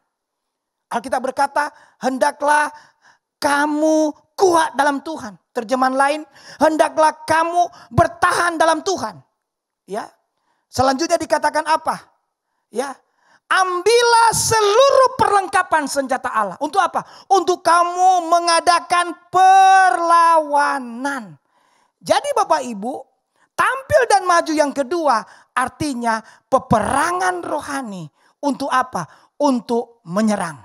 Alkitab berkata, hendaklah kamu kuat dalam Tuhan. Terjemahan lain, hendaklah kamu bertahan dalam Tuhan. Ya. Selanjutnya dikatakan apa? Ya. Ambillah seluruh perlengkapan senjata Allah. Untuk apa? Untuk kamu mengadakan perlawanan. Jadi Bapak Ibu, tampil dan maju yang kedua artinya peperangan rohani. Untuk apa? Untuk menyerang.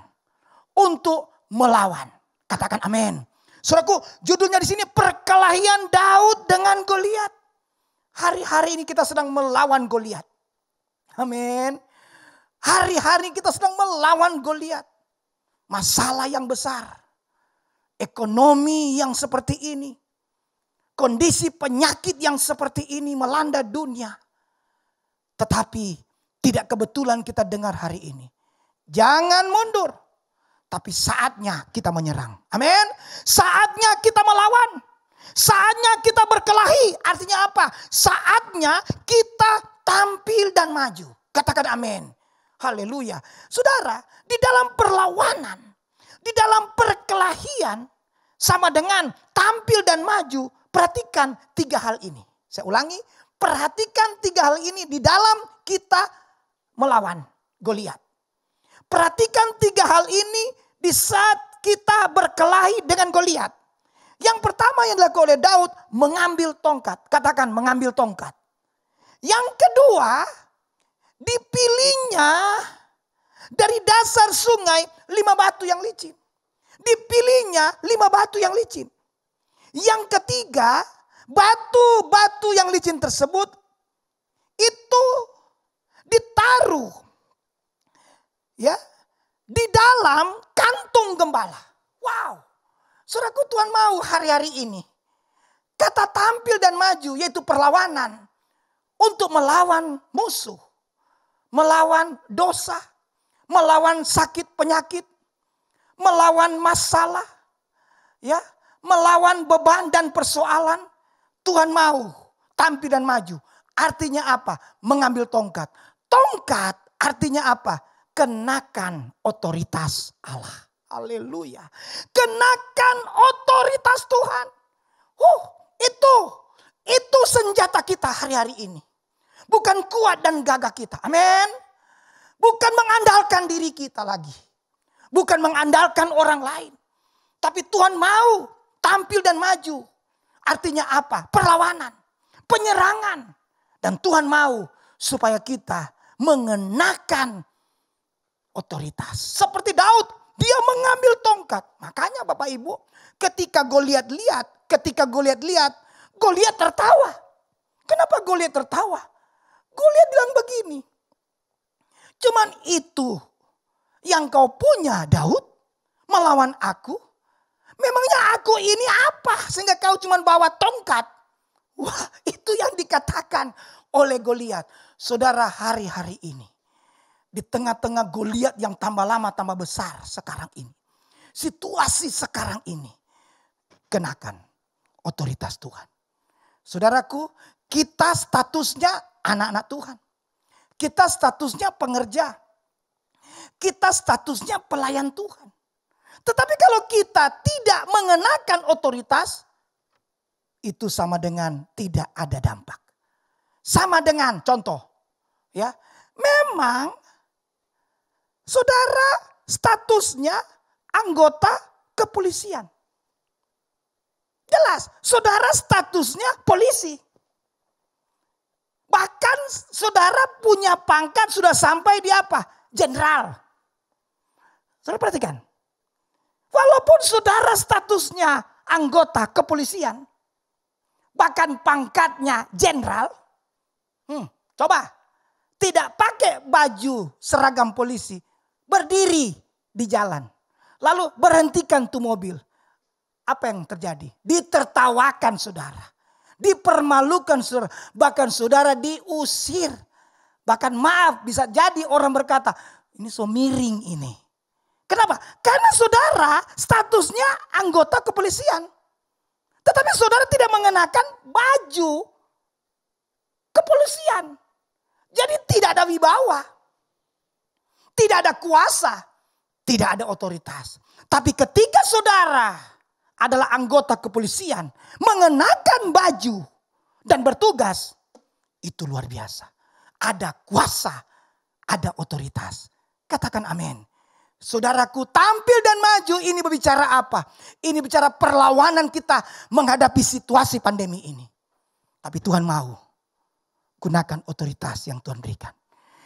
Untuk melawan. Katakan amin. Saudaraku, judulnya di sini perkelahian Daud dengan Goliat. Hari-hari ini kita sedang melawan Goliat. Amin. Hari-hari kita sedang melawan Goliat. Masalah yang besar. Ekonomi yang seperti ini. Kondisi penyakit yang seperti ini melanda dunia. Tetapi tidak kebetulan kita dengar hari ini. Jangan mundur. Tapi saatnya kita menyerang. Amin. Saatnya kita melawan. Saatnya kita berkelahi. Artinya apa? Saatnya kita tampil dan maju. Katakan amin. Haleluya. Saudara, di dalam perlawanan, di dalam perkelahian, sama dengan tampil dan maju, perhatikan 3 hal ini. Saya ulangi, perhatikan 3 hal ini di dalam kita melawan Goliat. Perhatikan 3 hal ini di saat kita berkelahi dengan Goliat. Yang pertama yang dilakukan oleh Daud, mengambil tongkat. Katakan mengambil tongkat. Yang kedua, dipilihnya dari dasar sungai 5 batu yang licin. Dipilihnya 5 batu yang licin. Yang ketiga, batu-batu yang licin tersebut itu ditaruh ya di dalam kantung gembala. Wow. Saudaraku, Tuhan mau hari-hari ini kata tampil dan maju yaitu perlawanan untuk melawan musuh, melawan dosa, melawan sakit penyakit, melawan masalah, ya, melawan beban dan persoalan. Tuhan mau tampil dan maju. Artinya apa? Mengambil tongkat. Tongkat artinya apa? Kenakan otoritas Allah. Haleluya. Kenakan otoritas Tuhan. Itu senjata kita hari-hari ini. Bukan kuat dan gagah kita. Amin. Bukan mengandalkan diri kita lagi. Bukan mengandalkan orang lain. Tapi Tuhan mau tampil dan maju. Artinya apa? Perlawanan. Penyerangan. Dan Tuhan mau supaya kita mengenakan otoritas. Seperti Daud. Dia mengambil tongkat. Makanya Bapak Ibu, ketika Goliat lihat, Goliat tertawa. Kenapa Goliat tertawa? Goliat bilang begini. Cuman itu yang kau punya Daud melawan aku? Memangnya aku ini apa sehingga kau cuman bawa tongkat? Wah, itu yang dikatakan oleh Goliat. Saudara, hari-hari ini di tengah-tengah Goliat yang tambah lama tambah besar sekarang ini. Situasi sekarang ini. Kenakan otoritas Tuhan. Saudaraku, kita statusnya anak-anak Tuhan. Kita statusnya pengerja. Kita statusnya pelayan Tuhan. Tetapi kalau kita tidak mengenakan otoritas, itu sama dengan tidak ada dampak. Sama dengan contoh. Ya, memang saudara statusnya anggota kepolisian. Jelas, saudara statusnya polisi. Bahkan saudara punya pangkat sudah sampai di apa? Jenderal. Saudara perhatikan. Walaupun saudara statusnya anggota kepolisian. Bahkan pangkatnya jenderal. Coba. Tidak pakai baju seragam polisi. Berdiri di jalan. Lalu berhentikan tuh mobil. Apa yang terjadi? Ditertawakan saudara. Dipermalukan saudara. Bahkan saudara diusir. Bahkan maaf bisa jadi orang berkata. Ini so miring ini. Kenapa? Karena saudara statusnya anggota kepolisian. Tetapi saudara tidak mengenakan baju kepolisian. Jadi tidak ada wibawa. Tidak ada kuasa. Tidak ada otoritas. Tapi ketika saudara adalah anggota kepolisian, mengenakan baju dan bertugas, itu luar biasa. Ada kuasa, ada otoritas. Katakan amin. Saudaraku, tampil dan maju ini berbicara apa? Ini bicara perlawanan kita menghadapi situasi pandemi ini. Tapi Tuhan mau gunakan otoritas yang Tuhan berikan.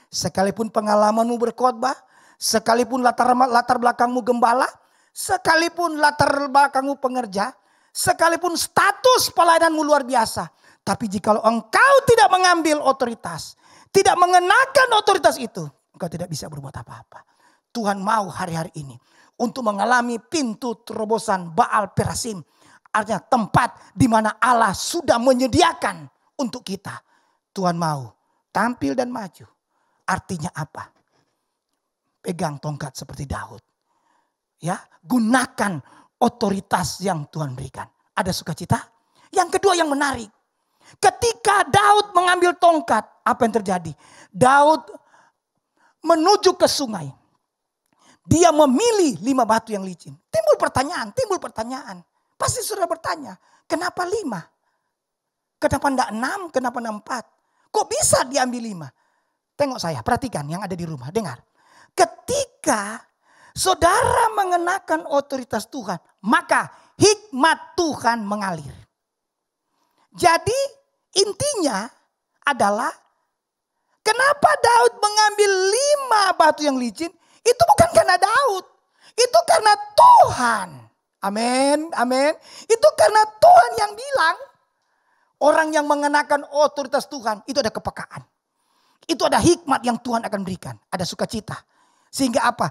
Sekalipun pengalamanmu berkhotbah, sekalipun latar belakangmu gembala, sekalipun latar belakangmu pengerja, sekalipun status pelayananmu luar biasa. Tapi jika engkau tidak mengambil otoritas, tidak mengenakan otoritas itu, engkau tidak bisa berbuat apa-apa. Tuhan mau hari-hari ini untuk mengalami pintu terobosan Baal Perasim. Artinya tempat di mana Allah sudah menyediakan untuk kita. Tuhan mau tampil dan maju. Artinya apa? Pegang tongkat seperti Daud. Ya, gunakan otoritas yang Tuhan berikan. Ada sukacita? Yang kedua yang menarik. Ketika Daud mengambil tongkat, apa yang terjadi? Daud menuju ke sungai. Dia memilih 5 batu yang licin. Timbul pertanyaan. Pasti sudah bertanya, kenapa 5? Kenapa enggak 6? Kenapa enggak 4? Kok bisa diambil 5? Tengok saya, perhatikan yang ada di rumah, dengar. Ketika saudara mengenakan otoritas Tuhan, maka hikmat Tuhan mengalir. Jadi intinya adalah kenapa Daud mengambil 5 batu yang licin? Itu bukan karena Daud. Itu karena Tuhan. Amin. Amin. Itu karena Tuhan yang bilang. Orang yang mengenakan otoritas Tuhan itu ada kepekaan. Itu ada hikmat yang Tuhan akan berikan. Ada sukacita. Sehingga apa?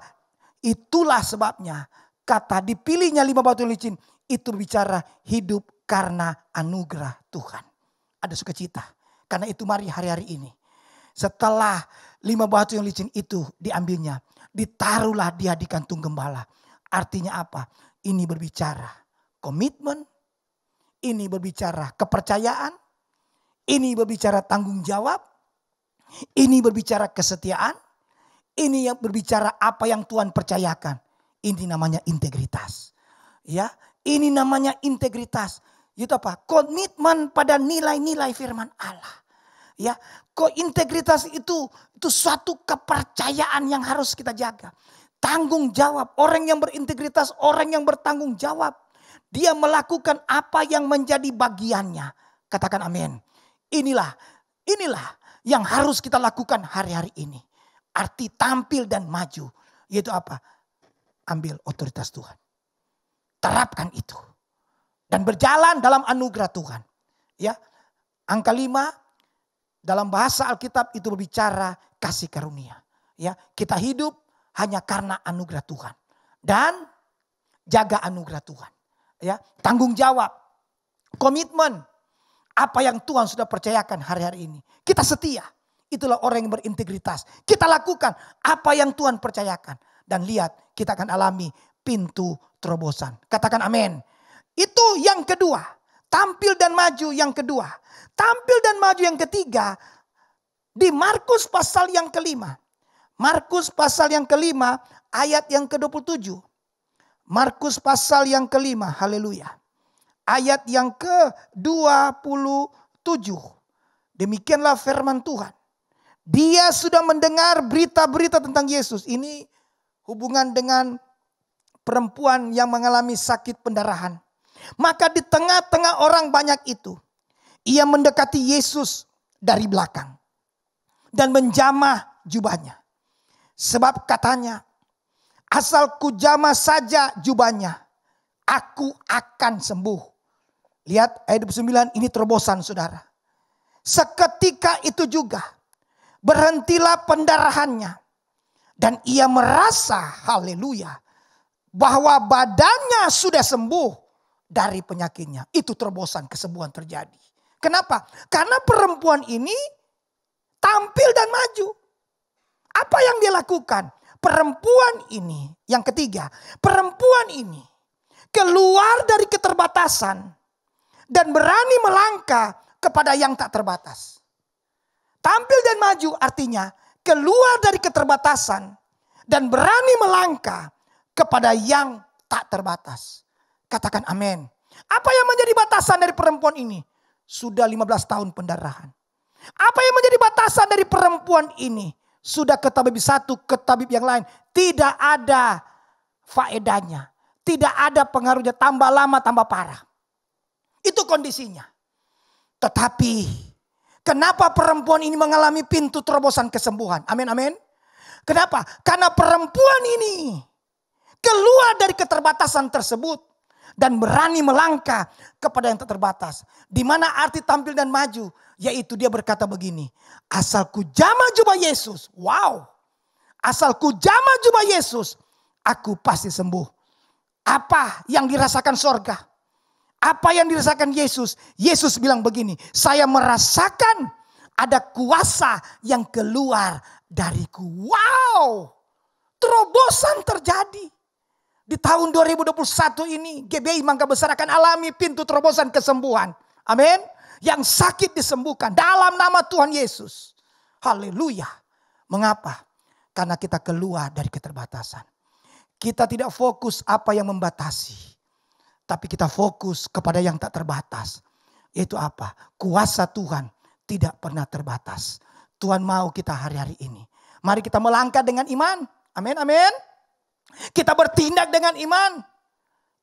Itulah sebabnya kata dipilihnya 5 batu licin. Itu bicara hidup karena anugerah Tuhan. Ada sukacita. Karena itu mari hari-hari ini. Setelah 5 batu yang licin itu diambilnya. Ditaruhlah dia di kantung gembala. Artinya apa? Ini berbicara komitmen. Ini berbicara kepercayaan. Ini berbicara tanggung jawab. Ini berbicara kesetiaan. Ini yang berbicara apa yang Tuhan percayakan. Ini namanya integritas. Ya, ini namanya integritas. Itu apa? Komitmen pada nilai-nilai firman Allah. Ya, integritas itu suatu kepercayaan yang harus kita jaga. Tanggung jawab. Orang yang berintegritas, orang yang bertanggung jawab. Dia melakukan apa yang menjadi bagiannya. Katakan amin. Inilah yang harus kita lakukan hari-hari ini. Arti tampil dan maju. Yaitu apa? Ambil otoritas Tuhan. Terapkan itu. Dan berjalan dalam anugerah Tuhan. Ya, angka 5. Dalam bahasa Alkitab itu berbicara kasih karunia. Ya, kita hidup hanya karena anugerah Tuhan. Dan jaga anugerah Tuhan. Ya, tanggung jawab, komitmen, apa yang Tuhan sudah percayakan hari-hari ini. Kita setia. Itulah orang yang berintegritas. Kita lakukan apa yang Tuhan percayakan. Dan lihat, kita akan alami pintu terobosan. Katakan amin. Itu yang kedua. Tampil dan maju yang kedua. Tampil dan maju yang ketiga. Di Markus pasal yang kelima. Markus pasal yang kelima ayat yang ke-27. Markus pasal yang kelima. Haleluya. Ayat yang ke-27. Demikianlah firman Tuhan. Dia sudah mendengar berita-berita tentang Yesus. Ini hubungan dengan perempuan yang mengalami sakit pendarahan. Maka di tengah-tengah orang banyak itu, ia mendekati Yesus dari belakang dan menjamah jubahnya. Sebab katanya, asal kujamah saja jubahnya, aku akan sembuh. Lihat ayat 29, ini terobosan saudara. Seketika itu juga berhentilah pendarahannya. Dan ia merasa, haleluya, bahwa badannya sudah sembuh dari penyakitnya. Itu terobosan kesembuhan terjadi. Kenapa? Karena perempuan ini tampil dan maju. Apa yang dia lakukan? perempuan ini, yang ketiga, perempuan ini keluar dari keterbatasan dan berani melangkah kepada yang tak terbatas. Tampil dan maju artinya keluar dari keterbatasan dan berani melangkah kepada yang tak terbatas. Katakan amin. Apa yang menjadi batasan dari perempuan ini? Sudah 15 tahun pendarahan. Apa yang menjadi batasan dari perempuan ini? Sudah ke tabib satu, ke tabib yang lain. Tidak ada faedahnya. Tidak ada pengaruhnya. Tambah lama, tambah parah. Itu kondisinya. Tetapi kenapa perempuan ini mengalami pintu terobosan kesembuhan? Amin, amin. Kenapa? Karena perempuan ini keluar dari keterbatasan tersebut dan berani melangkah kepada yang tak terbatas. Di mana arti tampil dan maju? Yaitu dia berkata begini, asal ku jamah jubah Yesus, wow, asal ku jamah jubah Yesus, aku pasti sembuh. Apa yang dirasakan sorga? Apa yang dirasakan Yesus? Yesus bilang begini, saya merasakan ada kuasa yang keluar dariku. Wow, terobosan terjadi. Di tahun 2021 ini GBI Mangga Besar akan alami pintu terobosan kesembuhan. Amin. Yang sakit disembuhkan dalam nama Tuhan Yesus. Haleluya. Mengapa? Karena kita keluar dari keterbatasan. Kita tidak fokus apa yang membatasi. Tapi kita fokus kepada yang tak terbatas. Yaitu apa? Kuasa Tuhan tidak pernah terbatas. Tuhan mau kita hari-hari ini. Mari kita melangkah dengan iman. Amin, amin. Kita bertindak dengan iman.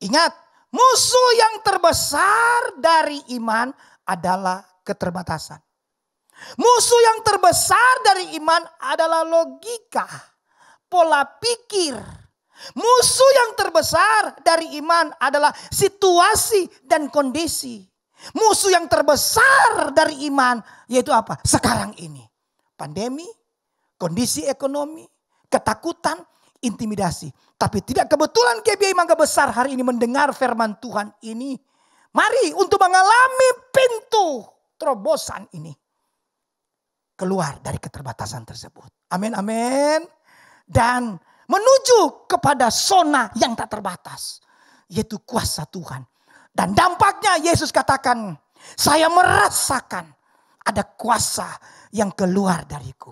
Ingat, musuh yang terbesar dari iman adalah keterbatasan. Musuh yang terbesar dari iman adalah logika, pola pikir. Musuh yang terbesar dari iman adalah situasi dan kondisi. Musuh yang terbesar dari iman yaitu apa? Sekarang ini. Pandemi, kondisi ekonomi, ketakutan, intimidasi. Tapi tidak kebetulan GBI Mangga Besar hari ini mendengar firman Tuhan ini. Mari untuk mengalami pintu terobosan ini. Keluar dari keterbatasan tersebut. Amin, amin. Dan menuju kepada zona yang tak terbatas. Yaitu kuasa Tuhan. Dan dampaknya Yesus katakan, saya merasakan ada kuasa yang keluar dariku.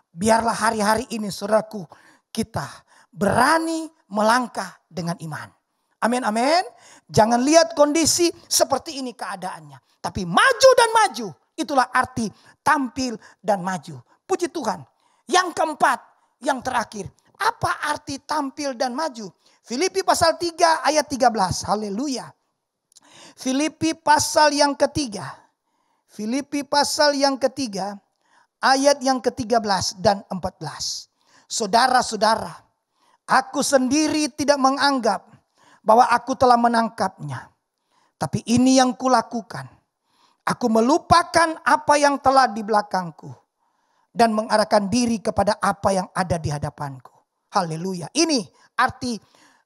Biarlah hari-hari ini saudaraku, kita berani melangkah dengan iman. Amin, amin. Jangan lihat kondisi seperti ini keadaannya. Tapi maju dan maju. Itulah arti tampil dan maju. Puji Tuhan. Yang keempat, yang terakhir. Apa arti tampil dan maju? Filipi pasal 3 ayat 13. Haleluya. Filipi pasal yang ketiga. Filipi pasal yang ketiga. Ayat yang ke-13 dan 14. Saudara-saudara, aku sendiri tidak menganggap bahwa aku telah menangkapnya. Tapi ini yang kulakukan. Aku melupakan apa yang telah di belakangku. Dan mengarahkan diri kepada apa yang ada di hadapanku. Haleluya. Ini arti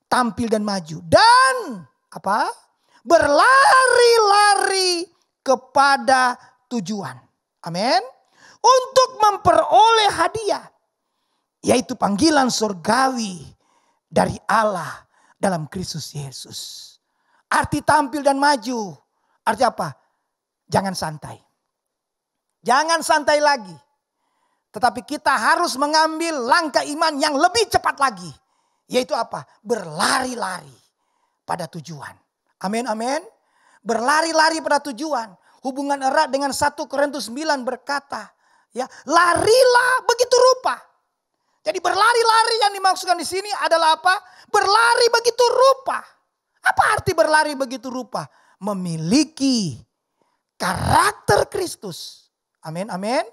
tampil dan maju. Dan apa? Berlari-lari kepada tujuan. Amin. Untuk memperoleh hadiah. Yaitu panggilan surgawi dari Allah dalam Kristus Yesus. Arti tampil dan maju. Arti apa? Jangan santai. Jangan santai lagi. Tetapi kita harus mengambil langkah iman yang lebih cepat lagi. Yaitu apa? Berlari-lari pada tujuan. Amin, amin. Berlari-lari pada tujuan. Hubungan erat dengan 1 Korintus 9 berkata. Ya, larilah begitu rupa. Jadi berlari-lari yang dimaksudkan di sini adalah apa? Berlari begitu rupa. Apa arti berlari begitu rupa? Memiliki karakter Kristus. Amin, amin.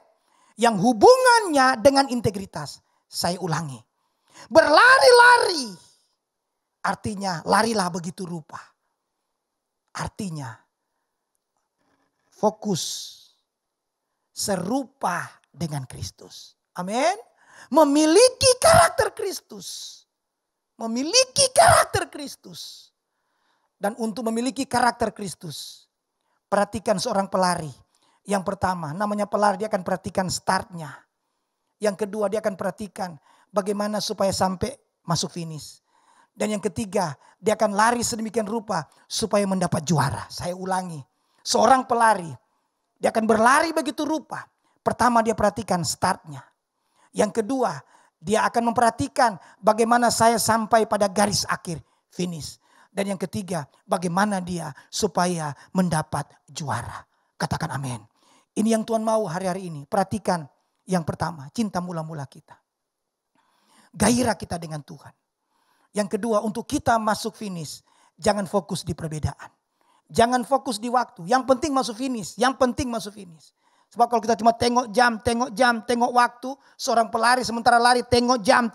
Yang hubungannya dengan integritas. Saya ulangi. Berlari-lari. Artinya larilah begitu rupa. Artinya fokus serupa dengan Kristus. Amin. Memiliki karakter Kristus. Memiliki karakter Kristus. Dan untuk memiliki karakter Kristus, perhatikan seorang pelari. Yang pertama, namanya pelari, dia akan perhatikan startnya. Yang kedua, dia akan perhatikan bagaimana supaya sampai masuk finish. Dan yang ketiga, dia akan lari sedemikian rupa supaya mendapat juara. Saya ulangi, seorang pelari, dia akan berlari begitu rupa. Pertama, dia perhatikan startnya. Yang kedua, dia akan memperhatikan bagaimana saya sampai pada garis akhir, finish. Dan yang ketiga, bagaimana dia supaya mendapat juara. Katakan amin. Ini yang Tuhan mau hari-hari ini. Perhatikan yang pertama, cinta mula-mula kita. Gairah kita dengan Tuhan. Yang kedua, untuk kita masuk finish, jangan fokus di perbedaan. Jangan fokus di waktu. Yang penting masuk finish. Yang penting masuk finish. Sebab kalau kita cuma tengok jam, tengok waktu. Seorang pelari sementara lari tengok jam,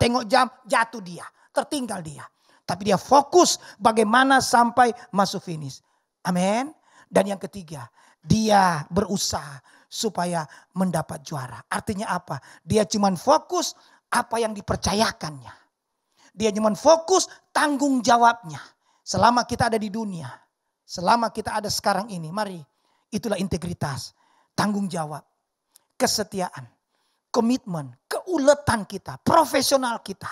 jatuh dia. Tertinggal dia. Tapi dia fokus bagaimana sampai masuk finish. Amin. Dan yang ketiga, dia berusaha supaya mendapat juara. Artinya apa? Dia cuma fokus apa yang dipercayakannya. Dia cuma fokus tanggung jawabnya. Selama kita ada di dunia, selama kita ada sekarang ini, mari, itulah integritas, tanggung jawab, kesetiaan, komitmen, keuletan kita, profesional kita.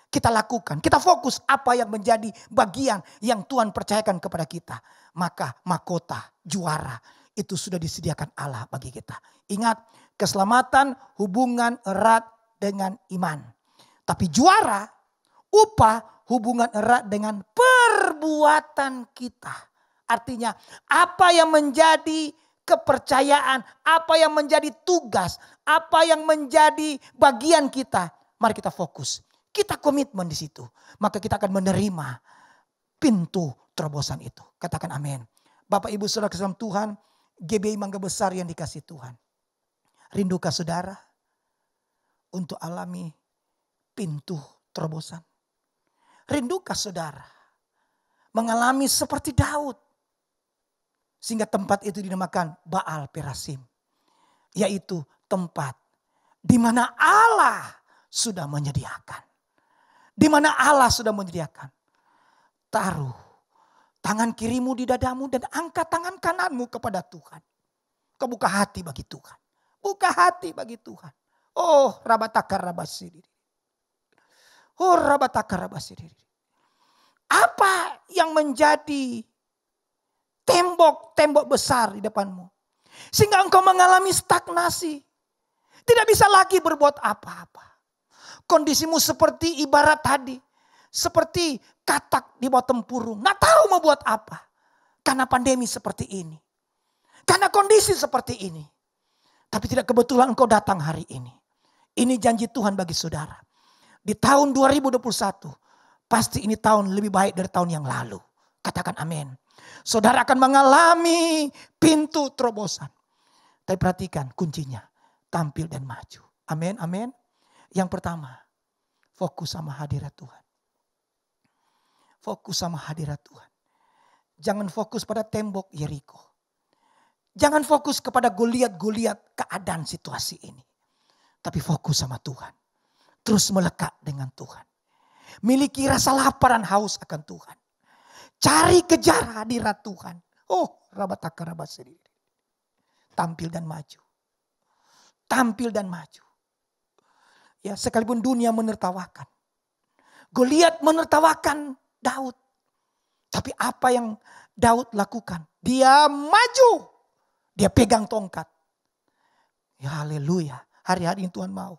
Kita lakukan, kita fokus apa yang menjadi bagian yang Tuhan percayakan kepada kita. Maka mahkota, juara, itu sudah disediakan Allah bagi kita. Ingat, keselamatan hubungan erat dengan iman. Tapi juara, upah hubungan erat dengan perbuatan kita. Artinya apa yang menjadi kepercayaan, apa yang menjadi tugas, apa yang menjadi bagian kita. Mari kita fokus. Kita komitmen di situ. Maka kita akan menerima pintu terobosan itu. Katakan amin. Bapak Ibu Saudara kesalahan Tuhan. GBI Mangga Besar yang dikasih Tuhan. Rindukah saudara untuk alami pintu terobosan? Rindukah saudara mengalami seperti Daud? Sehingga tempat itu dinamakan Baal Perasim. Yaitu tempat di mana Allah sudah menyediakan. Di mana Allah sudah menyediakan. Taruh tangan kirimu di dadamu dan angkat tangan kananmu kepada Tuhan. Kau buka hati bagi Tuhan. Buka hati bagi Tuhan. Oh, rabatakar rabasiri. Oh, rabatakar rabasiri. Apa yang menjadi tembok-tembok besar di depanmu? Sehingga engkau mengalami stagnasi. Tidak bisa lagi berbuat apa-apa. Kondisimu seperti ibarat tadi. Seperti katak di bawah tempurung. Nggak tahu mau buat apa. Karena pandemi seperti ini. Karena kondisi seperti ini. Tapi tidak kebetulan engkau datang hari ini. Ini janji Tuhan bagi saudara. Di tahun 2021. Pasti ini tahun lebih baik dari tahun yang lalu. Katakan amin. Saudara akan mengalami pintu terobosan. Tapi perhatikan kuncinya. Tampil dan maju. Amin, amin. Yang pertama, fokus sama hadirat Tuhan. Fokus sama hadirat Tuhan. Jangan fokus pada tembok Yeriko. Jangan fokus kepada Goliat keadaan situasi ini. Tapi fokus sama Tuhan. Terus melekat dengan Tuhan. Miliki rasa lapar dan haus akan Tuhan. Cari kejar hadirat Tuhan. Oh, rabataka rabasiri. Tampil dan maju. Tampil dan maju. Ya, sekalipun dunia menertawakan. Goliat menertawakan Daud. Tapi apa yang Daud lakukan? Dia maju. Dia pegang tongkat. Ya haleluya. Hari-hari ini Tuhan mau.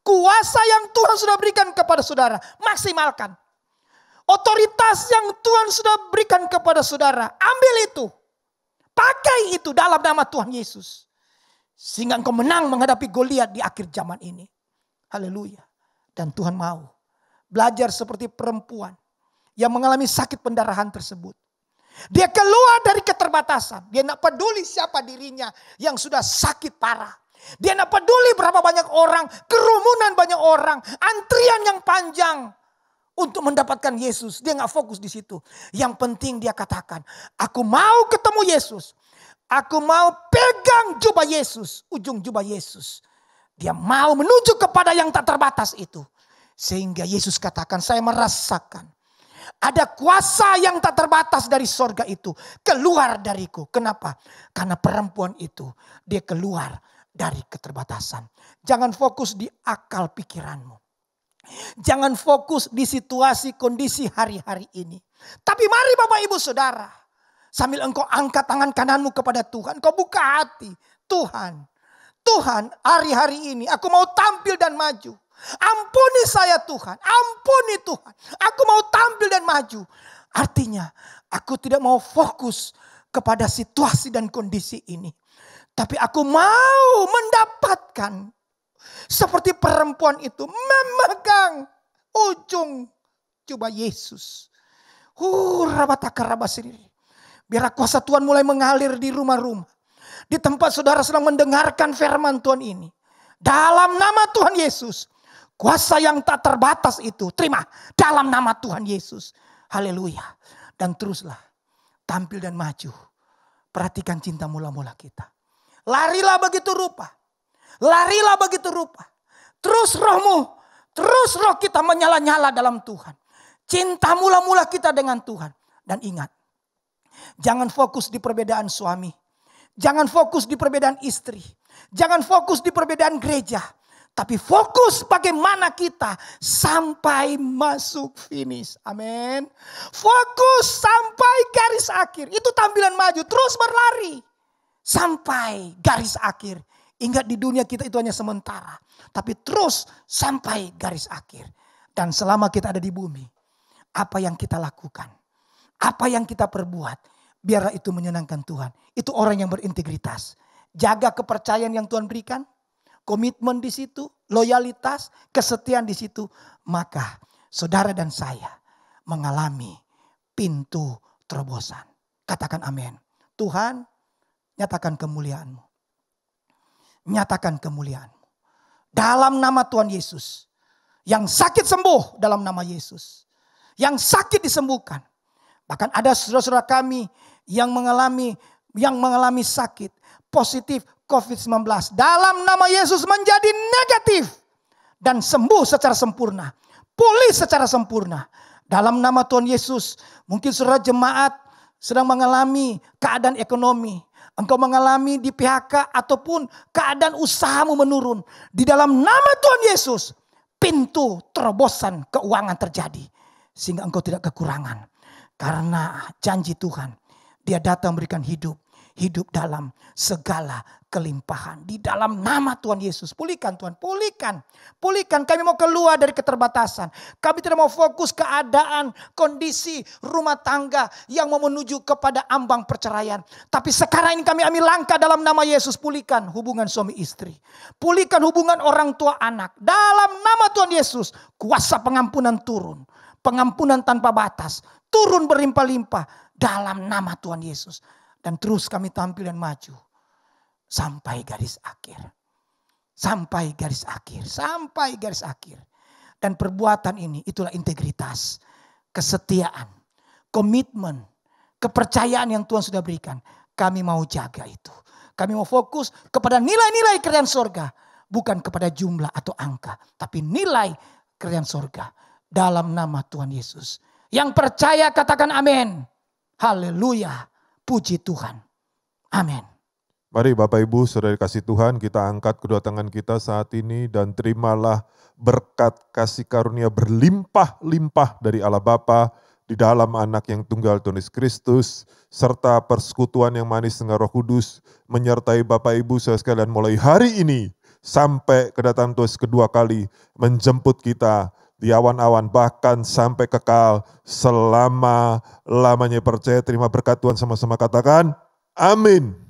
Kuasa yang Tuhan sudah berikan kepada saudara. Maksimalkan. Otoritas yang Tuhan sudah berikan kepada saudara. Ambil itu. Pakai itu dalam nama Tuhan Yesus. Sehingga engkau menang menghadapi Goliat di akhir zaman ini. Haleluya. Dan Tuhan mau belajar seperti perempuan yang mengalami sakit pendarahan tersebut. Dia keluar dari keterbatasan. Dia tidak peduli siapa dirinya yang sudah sakit parah. Dia tidak peduli berapa banyak orang, kerumunan banyak orang, antrian yang panjang untuk mendapatkan Yesus. Dia tidak fokus di situ. Yang penting dia katakan, aku mau ketemu Yesus. Aku mau pegang jubah Yesus, ujung jubah Yesus. Dia mau menuju kepada yang tak terbatas itu. Sehingga Yesus katakan, saya merasakan ada kuasa yang tak terbatas dari sorga itu keluar dariku. Kenapa? Karena perempuan itu dia keluar dari keterbatasan. Jangan fokus di akal pikiranmu. Jangan fokus di situasi kondisi hari-hari ini. Tapi mari Bapak Ibu Saudara, sambil engkau angkat tangan kananmu kepada Tuhan, engkau buka hati. Tuhan, hari-hari ini aku mau tampil dan maju. Ampuni saya Tuhan, ampuni Tuhan. Aku mau tampil dan maju. Artinya aku tidak mau fokus kepada situasi dan kondisi ini. Tapi aku mau mendapatkan seperti perempuan itu memegang ujung jubah Yesus. Biar kuasa Tuhan mulai mengalir di rumah-rumah. Di tempat saudara sedang mendengarkan firman Tuhan ini. Dalam nama Tuhan Yesus. Kuasa yang tak terbatas itu terima dalam nama Tuhan Yesus. Haleluya. Dan teruslah tampil dan maju. Perhatikan cinta mula-mula kita. Larilah begitu rupa. Larilah begitu rupa. Terus rohmu, terus roh kita menyala-nyala dalam Tuhan. Cinta mula-mula kita dengan Tuhan. Dan ingat, jangan fokus di perbedaan suami. Jangan fokus di perbedaan istri. Jangan fokus di perbedaan gereja. Tapi fokus bagaimana kita sampai masuk finish. Amin. Fokus sampai garis akhir. Itu tampilan maju. Terus berlari. Sampai garis akhir. Ingat di dunia kita itu hanya sementara. Tapi terus sampai garis akhir. Dan selama kita ada di bumi. Apa yang kita lakukan. Apa yang kita perbuat. Biarlah itu menyenangkan Tuhan. Itu orang yang berintegritas. Jaga kepercayaan yang Tuhan berikan. Komitmen di situ. Loyalitas. Kesetiaan di situ. Maka saudara dan saya mengalami pintu terobosan. Katakan amin. Tuhan, nyatakan kemuliaan-Mu. Nyatakan kemuliaan-Mu. Dalam nama Tuhan Yesus. Yang sakit sembuh dalam nama Yesus. Yang sakit disembuhkan. Bahkan ada saudara-saudara kami yang mengalami sakit positif COVID-19. Dalam nama Yesus menjadi negatif. Dan sembuh secara sempurna. Pulih secara sempurna. Dalam nama Tuhan Yesus. Mungkin saudara jemaat sedang mengalami keadaan ekonomi. Engkau mengalami di PHK ataupun keadaan usahamu menurun. Di dalam nama Tuhan Yesus. Pintu terobosan keuangan terjadi. Sehingga engkau tidak kekurangan. Karena janji Tuhan. Dia datang memberikan hidup. Hidup dalam segala kelimpahan. Di dalam nama Tuhan Yesus. Pulihkan Tuhan. Pulihkan. Pulihkan. Kami mau keluar dari keterbatasan. Kami tidak mau fokus keadaan, kondisi rumah tangga yang mau menuju kepada ambang perceraian. Tapi sekarang ini kami ambil langkah dalam nama Yesus. Pulihkan hubungan suami istri. Pulihkan hubungan orang tua anak. Dalam nama Tuhan Yesus. Kuasa pengampunan turun. Pengampunan tanpa batas. Turun berlimpah-limpah. Dalam nama Tuhan Yesus. Dan terus kami tampil dan maju. Sampai garis akhir. Sampai garis akhir. Sampai garis akhir. Dan perbuatan ini itulah integritas. Kesetiaan. Komitmen. Kepercayaan yang Tuhan sudah berikan. Kami mau jaga itu. Kami mau fokus kepada nilai-nilai kerajaan sorga. Bukan kepada jumlah atau angka. Tapi nilai kerajaan sorga. Dalam nama Tuhan Yesus. Yang percaya katakan amin. Haleluya. Puji Tuhan. Amin. Mari Bapak Ibu saudara kasih Tuhan, kita angkat kedua tangan kita saat ini dan terimalah berkat kasih karunia berlimpah-limpah dari Allah Bapa di dalam anak yang tunggal Tuhan Yesus Kristus serta persekutuan yang manis dengan Roh Kudus menyertai Bapak Ibu saudara sekalian mulai hari ini sampai kedatangan Tuhan kedua kali menjemput kita di awan-awan bahkan sampai kekal selama-lamanya. Percaya terima berkat Tuhan, sama-sama katakan amin.